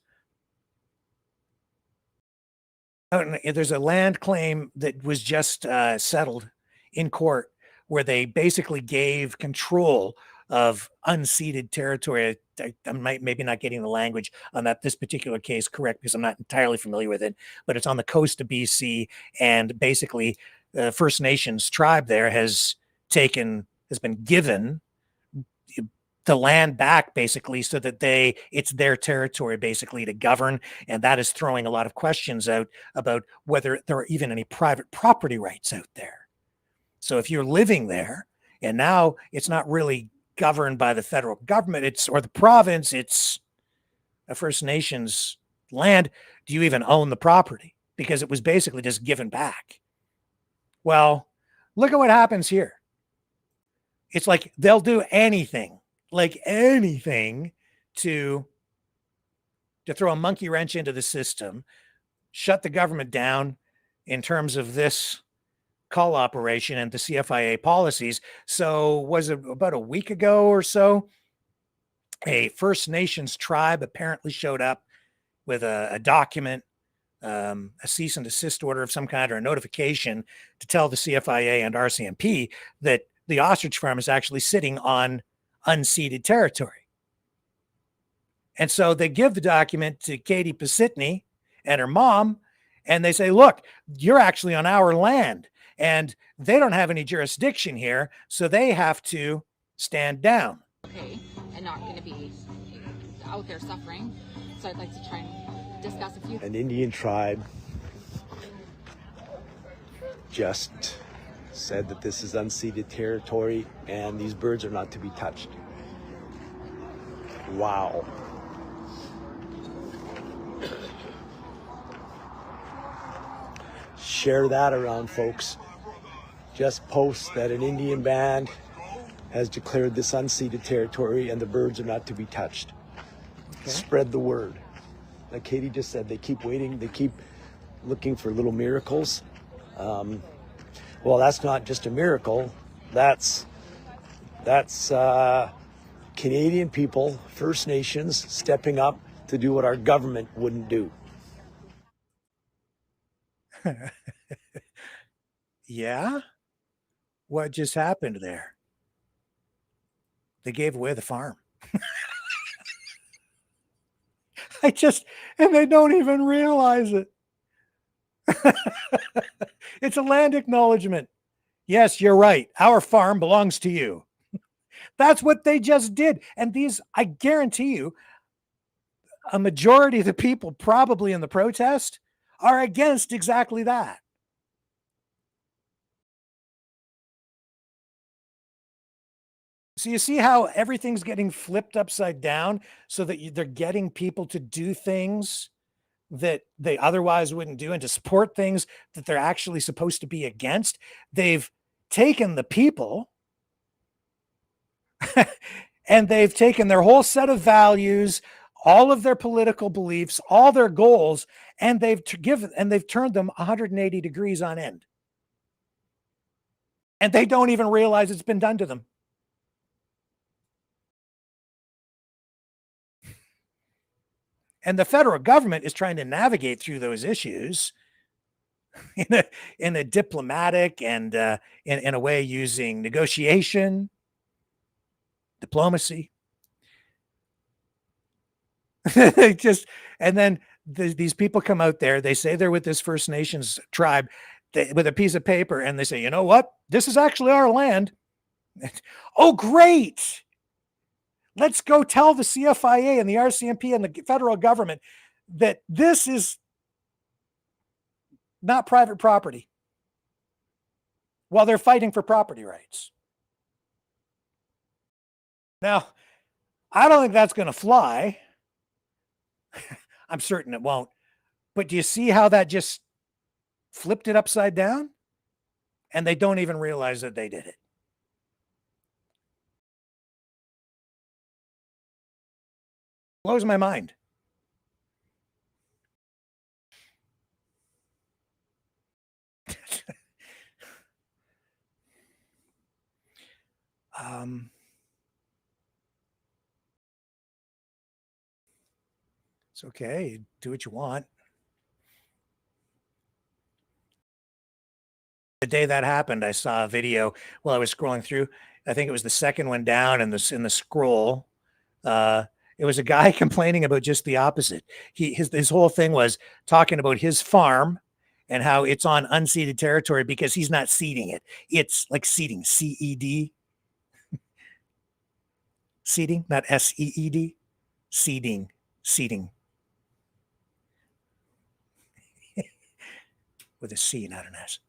there's a land claim that was just settled in court where they basically gave control of unceded territory. I might maybe not getting the language on this particular case correct because I'm not entirely familiar with it, but it's on the coast of BC, and basically the First Nations tribe there has been given the land back basically so that it's their territory basically to govern, and that is throwing a lot of questions out about whether there are even any private property rights out there. So if you're living there and now it's not really governed by the federal government, or the province, it's a First Nations land, do you even own the property? Because it was basically just given back. Well, look at what happens here. It's like they'll do anything, to throw a monkey wrench into the system, shut the government down in terms of this call operation and the CFIA policies. So was it about a week ago or so, a First Nations tribe apparently showed up with a document, a cease and desist order of some kind, or a notification to tell the CFIA and RCMP that the ostrich farm is actually sitting on unceded territory. And so they give the document to Katie Pisitny and her mom, and they say, look, you're actually on our land, and they don't have any jurisdiction here, so they have to stand down. Okay, and not going to be out there suffering. So I'd like to try and discuss a few. An Indian tribe just said that this is unceded territory and these birds are not to be touched. Wow. Share that around, folks. Just post that an Indian band has declared this unceded territory and the birds are not to be touched. Okay. Spread the word. Like Katie just said, they keep waiting, they keep looking for little miracles. Well, that's not just a miracle. That's Canadian people, First Nations, stepping up to do what our government wouldn't do. Yeah? What just happened there? They gave away the farm. And they don't even realize it. It's a land acknowledgement. Yes, you're right. Our farm belongs to you. That's what they just did. And I guarantee you, a majority of the people probably in the protest are against exactly that. So you see how everything's getting flipped upside down so that they're getting people to do things that they otherwise wouldn't do and to support things that they're actually supposed to be against. They've taken the people and they've taken their whole set of values, all of their political beliefs, all their goals, and they've turned them 180 degrees on end. And they don't even realize it's been done to them. And the federal government is trying to navigate through those issues in a diplomatic and in a way using negotiation, diplomacy. And then these people come out there, they say they're with this First Nations tribe with a piece of paper, and they say, you know what? This is actually our land. Oh, great. Let's go tell the CFIA and the RCMP and the federal government that this is not private property while they're fighting for property rights. Now, I don't think that's going to fly. I'm certain it won't. But do you see how that just flipped it upside down? And they don't even realize that they did it. Blows my mind. It's okay. Do what you want. The day that happened, I saw a video while I was scrolling through. I think it was the second one down in the scroll. It was a guy complaining about just the opposite. His whole thing was talking about his farm and how it's on unceded territory because he's not seeding it. It's like seeding, CED. Seeding, not SEED. Seeding, seeding. With a C, not an S.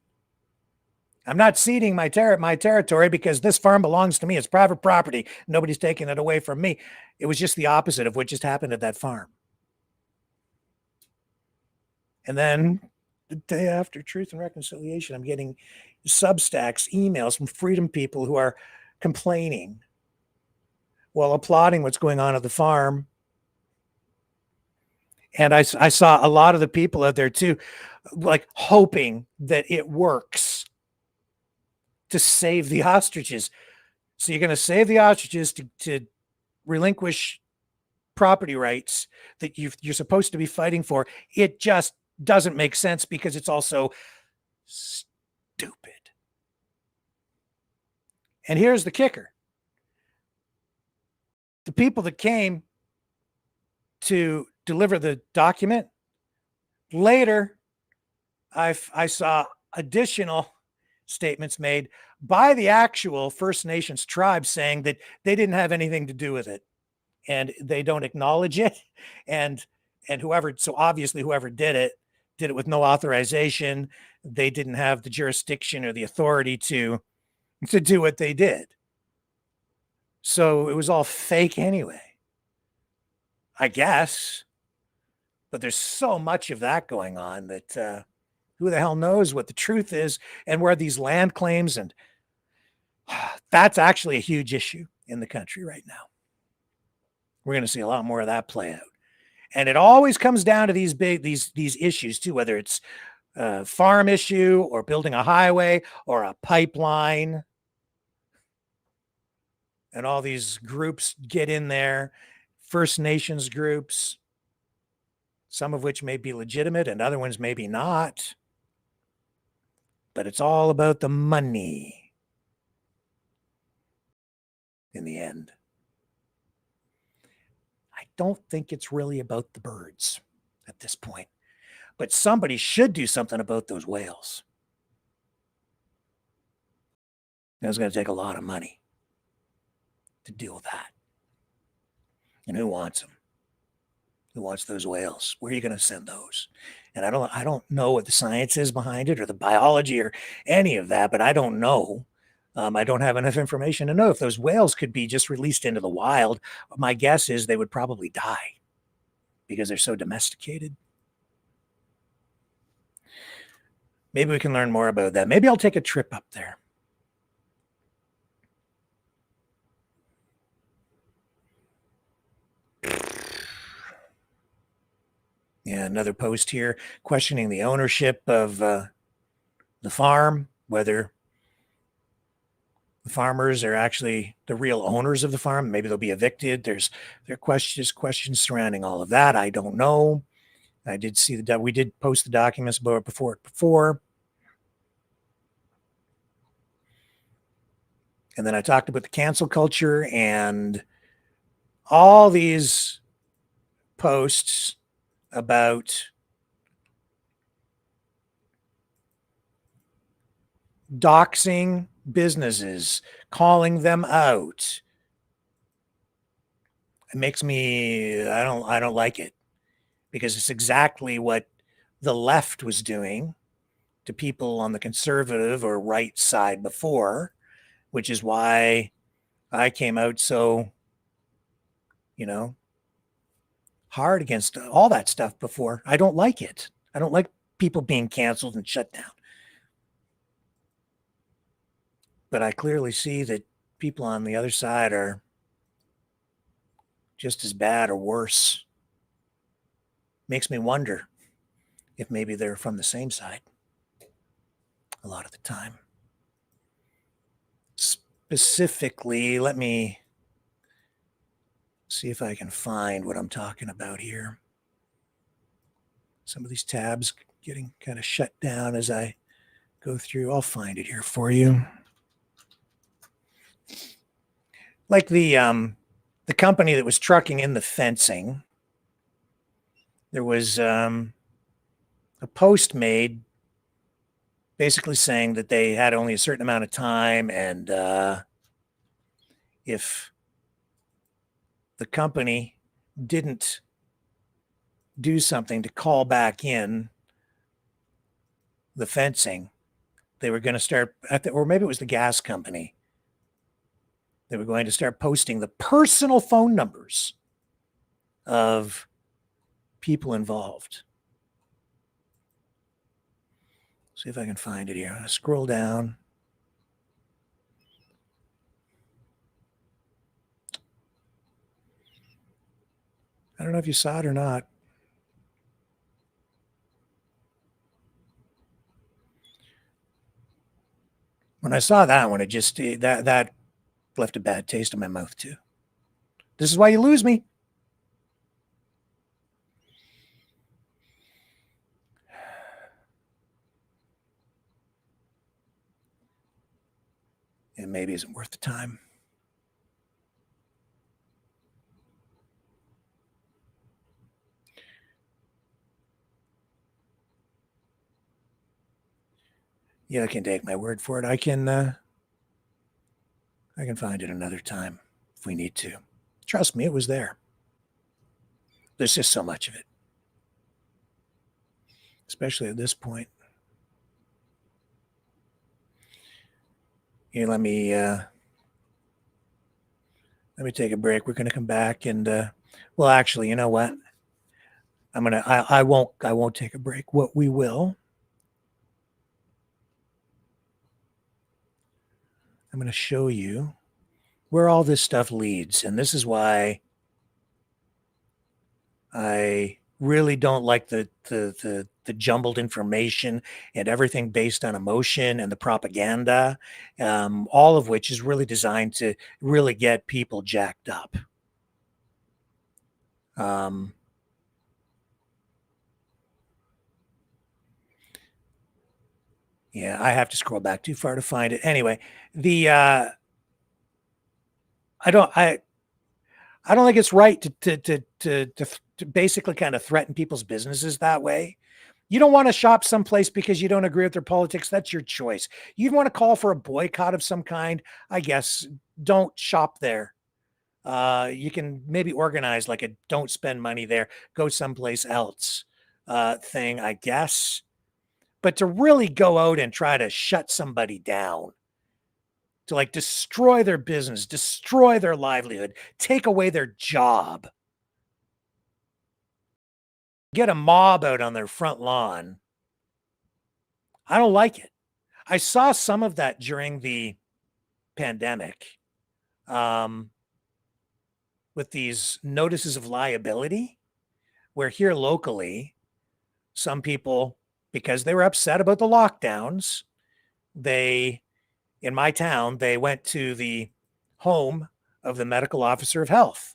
I'm not ceding my territory because this farm belongs to me. It's private property. Nobody's taking it away from me. It was just the opposite of what just happened at that farm. And then the day after Truth and Reconciliation, I'm getting Substacks, emails from Freedom people who are complaining while applauding what's going on at the farm. And I saw a lot of the people out there too, like hoping that it works to save the ostriches. So you're going to save the ostriches to relinquish property rights that you're supposed to be fighting for. It just doesn't make sense because it's also stupid. And here's the kicker. The people that came to deliver the document, later I saw additional statements made by the actual First Nations tribe saying that they didn't have anything to do with it and they don't acknowledge it. And so obviously whoever did it with no authorization. They didn't have the jurisdiction or the authority to do what they did. So it was all fake anyway, I guess. But there's so much of that going on that who the hell knows what the truth is and where these land claims, and that's actually a huge issue in the country right now. We're going to see a lot more of that play out. And it always comes down to these issues too, whether it's a farm issue or building a highway or a pipeline. And all these groups get in there, First Nations groups, some of which may be legitimate and other ones maybe not. But it's all about the money in the end. I don't think it's really about the birds at this point. But somebody should do something about those whales. It's going to take a lot of money to deal with that. And who wants them? Who wants those whales? Where are you going to send those? And I don't know what the science is behind it or the biology or any of that, but I don't know. I don't have enough information to know if those whales could be just released into the wild. My guess is they would probably die because they're so domesticated. Maybe we can learn more about that. Maybe I'll take a trip up there. Yeah, another post here questioning the ownership of the farm, whether the farmers are actually the real owners of the farm. Maybe they'll be evicted. There are questions surrounding all of that. I don't know. I did see we did post the documents about it before. And then I talked about the cancel culture and all these posts about doxing businesses, calling them out. It makes me, I don't like it because it's exactly what the left was doing to people on the conservative or right side before, which is why I came out so, hard against all that stuff before. I don't like it. I don't like people being canceled and shut down. But I clearly see that people on the other side are just as bad or worse. Makes me wonder if maybe they're from the same side a lot of the time. Specifically, let me see if I can find what I'm talking about here. Some of these tabs getting kind of shut down as I go through. I'll find it here for you. Like the company that was trucking in the fencing, there was a post made basically saying that they had only a certain amount of time, and if the company didn't do something to call back in the fencing, they were going to start, or maybe it was the gas company, they were going to start posting the personal phone numbers of people involved. See if I can find it here. I'm going to scroll down. I don't know if you saw it or not. When I saw that one, it just that left a bad taste in my mouth too. This is why you lose me. It maybe isn't worth the time. Yeah, I can take my word for it. I can find it another time if we need to. Trust me, it was there. There's just so much of it, especially at this point. Here, let me take a break. We're going to come back and well, actually, you know what? I won't take a break. What we will, I'm going to show you where all this stuff leads. And this is why I really don't like the jumbled information and everything based on emotion and the propaganda, all of which is really designed to really get people jacked up. Yeah, I have to scroll back too far to find it. Anyway, I don't think it's right to basically kind of threaten people's businesses that way. You don't want to shop someplace because you don't agree with their politics. That's your choice. You want to call for a boycott of some kind, I guess. Don't shop there. You can maybe organize like a don't spend money there, go someplace else thing, I guess. But to really go out and try to shut somebody down, to like destroy their business, destroy their livelihood, take away their job, get a mob out on their front lawn, I don't like it. I saw some of that during the pandemic with these notices of liability, where here locally, some people, because they were upset about the lockdowns, in my town, they went to the home of the medical officer of health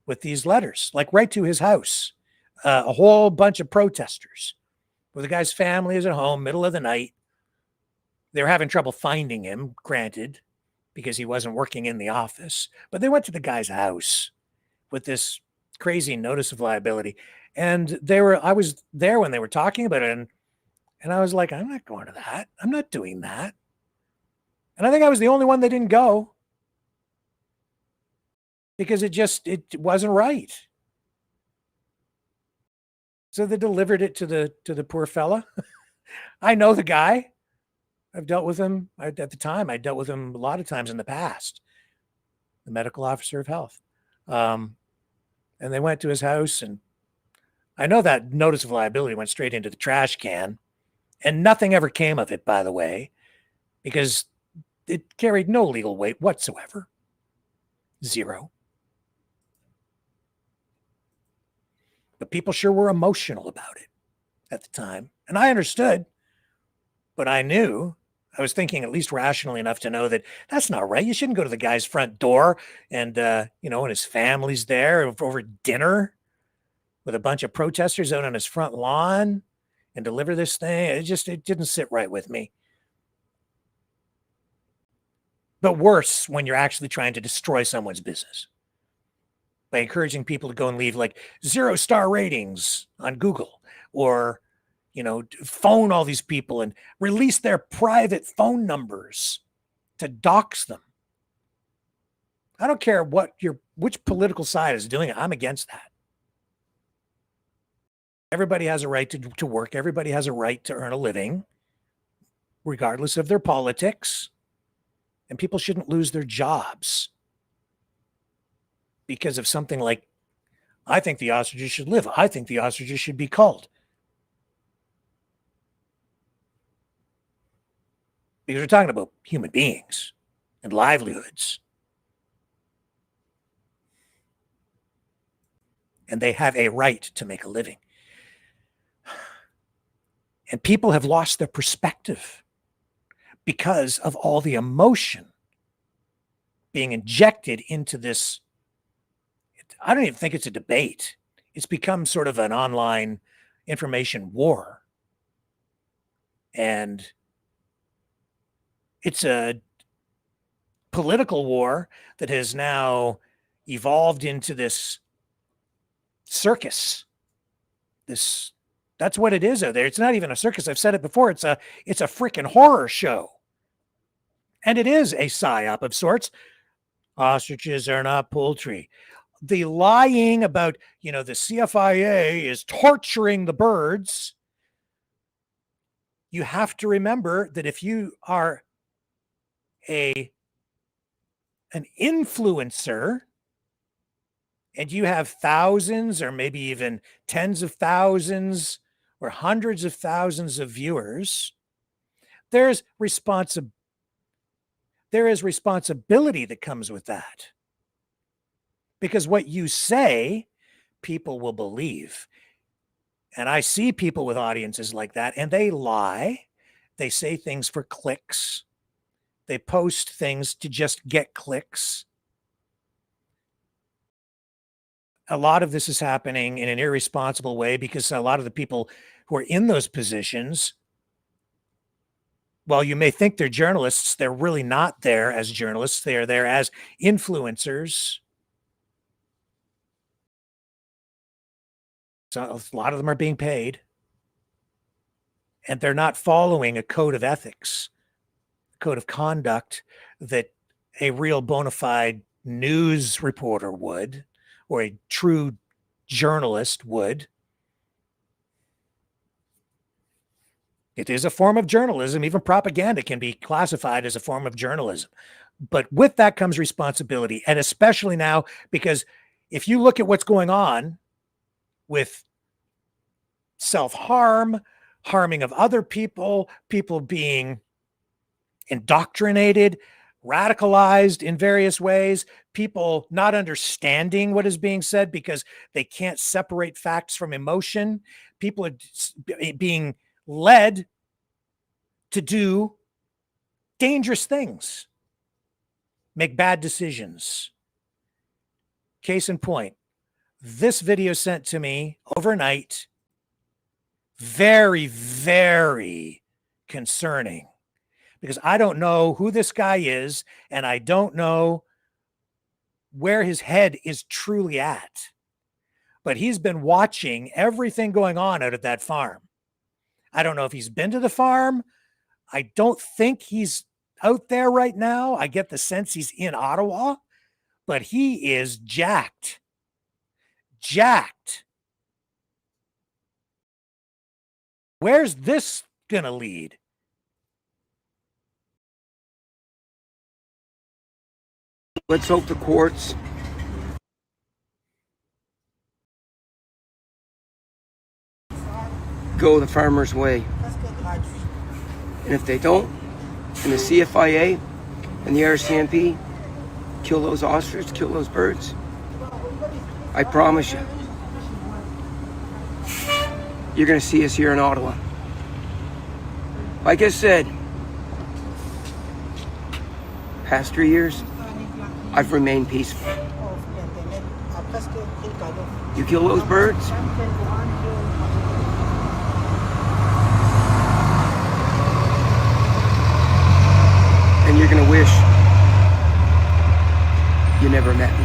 with these letters, like right to his house, a whole bunch of protesters where the guy's family is at home, middle of the night. They were having trouble finding him, granted, because he wasn't working in the office, but they went to the guy's house with this crazy notice of liability. And I was there when they were talking about it. And I was like, I'm not going to that. I'm not doing that. And I think I was the only one that didn't go because it wasn't right. So they delivered it to the poor fella. I know the guy. I've dealt with him at the time. I dealt with him a lot of times in the past, the medical officer of health. And they went to his house, and I know that notice of liability went straight into the trash can, and nothing ever came of it, by the way, because it carried no legal weight whatsoever. Zero. But people sure were emotional about it at the time. And I understood, but I knew, I was thinking at least rationally enough to know that that's not right. You shouldn't go to the guy's front door and, and his family's there over dinner with a bunch of protesters out on his front lawn and deliver this thing. It didn't sit right with me. but worse when you're actually trying to destroy someone's business by encouraging people to go and leave like 0-star ratings on Google, or, you know, phone all these people and release their private phone numbers to dox them. I don't care which political side is doing it. I'm against that. Everybody has a right to work. Everybody has a right to earn a living, regardless of their politics. And people shouldn't lose their jobs because of something like, I think the ostriches should live. I think the ostriches should be culled. Because we're talking about human beings and livelihoods. And they have a right to make a living. And people have lost their perspective because of all the emotion being injected into this. I don't even think it's a debate. It's become sort of an online information war. And it's a political war that has now evolved into this circus. That's what it is out there. It's not even a circus. I've said it before. It's a freaking horror show. And it is a psyop of sorts. Ostriches are not poultry. The lying about, the CFIA is torturing the birds. You have to remember that if you are an influencer and you have thousands or maybe even tens of thousands or hundreds of thousands of viewers, there is responsibility that comes with that. Because what you say, people will believe. And I see people with audiences like that, and they lie. They say things for clicks. They post things to just get clicks. A lot of this is happening in an irresponsible way because a lot of the people who are in those positions, while you may think they're journalists, they're really not there as journalists. They are there as influencers. So a lot of them are being paid, and they're not following a code of ethics, a code of conduct that a real bona fide news reporter would, or a true journalist would. It is a form of journalism. Even propaganda can be classified as a form of journalism. But with that comes responsibility. And especially now, because if you look at what's going on with self-harm, harming of other people, people being indoctrinated, radicalized in various ways, people not understanding what is being said because they can't separate facts from emotion, people are being led to do dangerous things, make bad decisions. Case in point, this video sent to me overnight, very, very concerning, because I don't know who this guy is, and I don't know where his head is truly at. But he's been watching everything going on out at that farm. I don't know if he's been to the farm. I don't think he's out there right now. I get the sense he's in Ottawa, but he is jacked. Jacked. Where's this going to lead? Let's hope the courts go the farmer's way. And if they don't, and the CFIA and the RCMP kill those ostriches, kill those birds, I promise you, you're going to see us here in Ottawa. Like I said, past 3 years, I've remained peaceful. You kill those birds, and you're going to wish You never met me.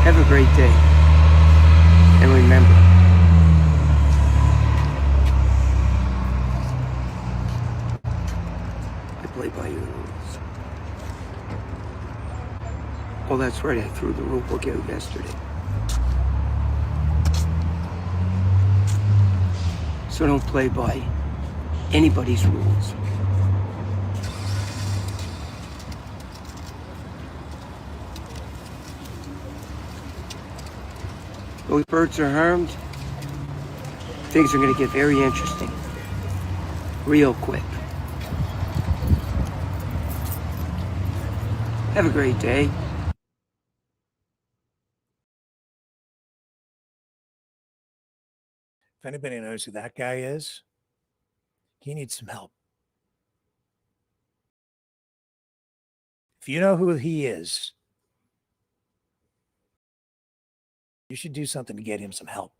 Have a great day. And remember, I play by your rules. Oh, that's right, I threw the rule book out yesterday. So don't play by anybody's rules. Those birds are harmed. Things are going to get very interesting. Real quick. Have a great day. If anybody knows who that guy is, he needs some help. If you know who he is, you should do something to get him some help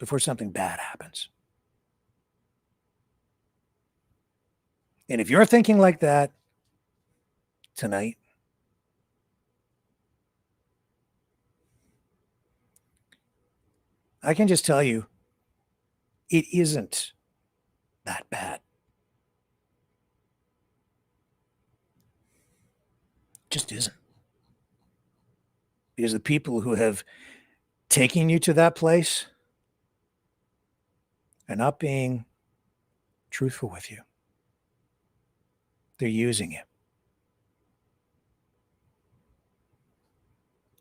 before something bad happens. And if you're thinking like that tonight, I can just tell you, it isn't that bad. It just isn't. Because the people who have taken you to that place are not being truthful with you. They're using you.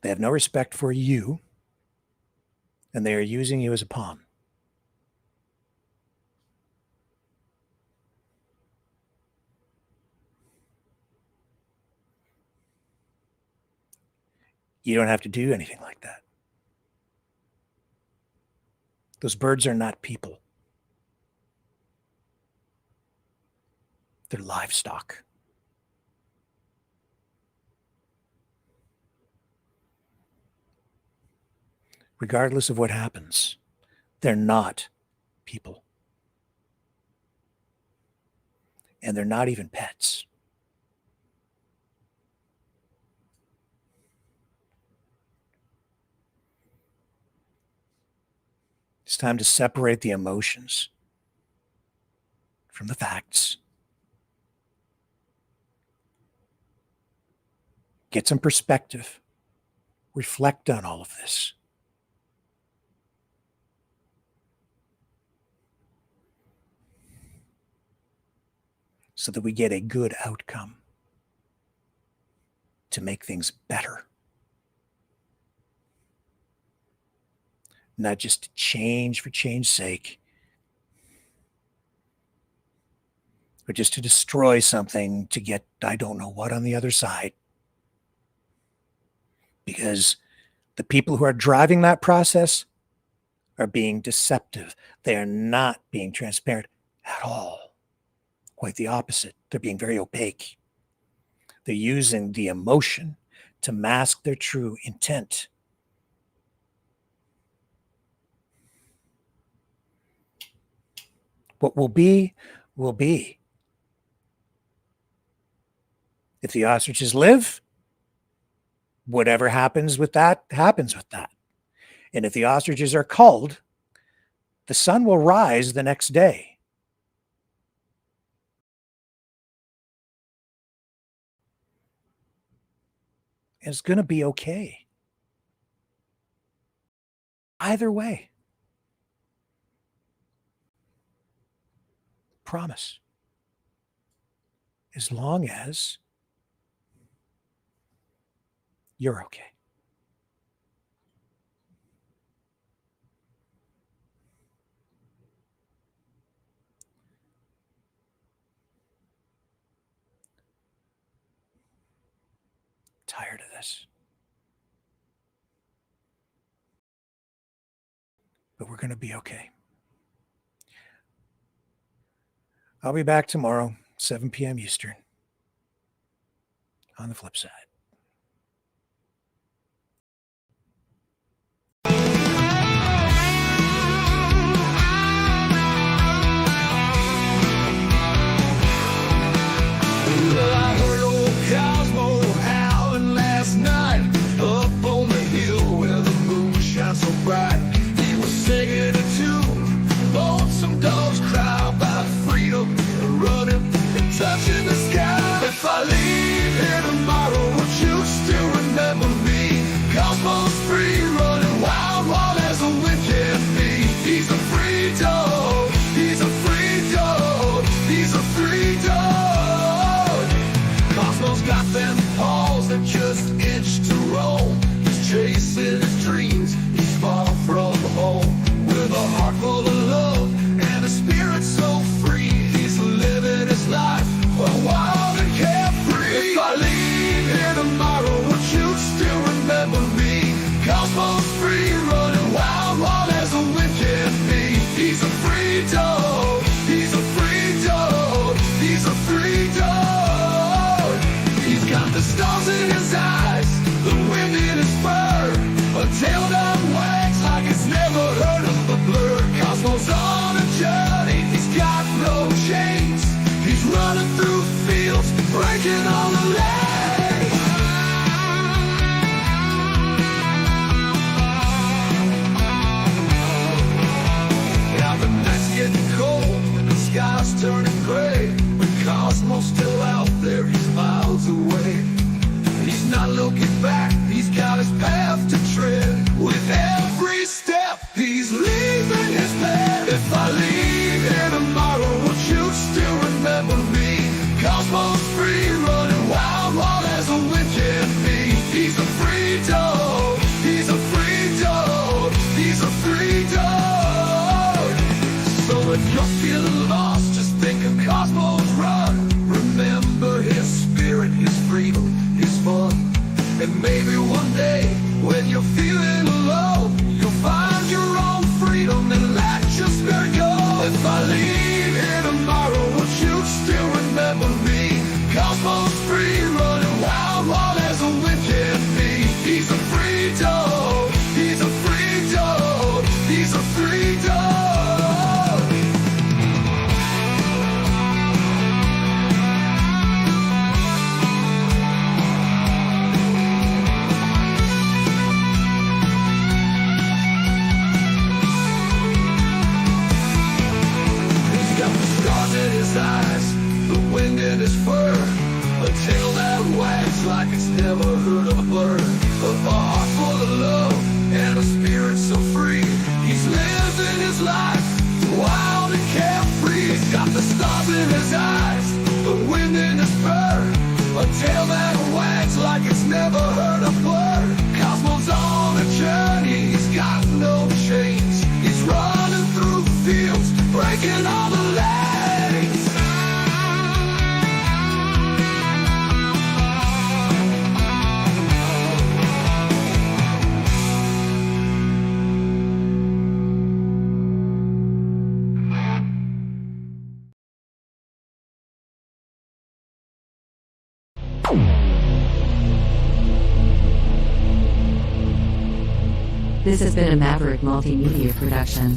They have no respect for you, and they are using you as a pawn. You don't have to do anything like that. Those birds are not people. They're livestock. Regardless of what happens, they're not people. And they're not even pets. It's time to separate the emotions from the facts. Get some perspective. Reflect on all of this. So that we get a good outcome to make things better. Not just to change for change's sake, or just to destroy something to get I don't know what on the other side. Because the people who are driving that process are being deceptive. They are not being transparent at all. Quite the opposite. They're being very opaque. They're using the emotion to mask their true intent. What will be, will be. If the ostriches live, whatever happens with that, happens with that. And if the ostriches are culled, the sun will rise the next day. And it's going to be okay. Either way. Promise. As long as you're okay. Tired of this. But we're going to be okay. I'll be back tomorrow, 7 p.m. Eastern, on the flip side. a free dog. He's got the stars in his eyes, the wind in his fur, a tail that wags like it's never heard of a blur. Cosmos on a journey, he's got no chains. He's running through fields, breaking all the lanes. Now the night's getting cold, the sky's turning gray, but Cosmo's still out there, he's miles away. He's not looking back, he's got his path to tread. With every step, he's leaving his path. If I leave here tomorrow, would you still remember me? Cosmos free, running wild, wild as a wind can be. He's a free dog, he's a free dog, he's a free dog. So if you're feeling lost, just think of Cosmos Run. Remember his spirit, his freedom, his fun. And maybe one day, when you're feeling low, you'll find your own freedom and let your spirit go. If I leave here tomorrow, would you still remember me? Cosmos free, running wild, wild as a wind can be. He's a free dog, he's a free dog, he's a free dog. In his eyes, the wind in his fur, a tail that wags like it's never heard of a bird, a heart full of love and a spirit so free. He's living his life wild and carefree. He's got the stars in his eyes, the wind in his fur, a tail that wags like it's never heard a word. Cosmos on a journey, he's got no chains. He's running through fields, breaking all the lanes. This has been a Maverick Multimedia production.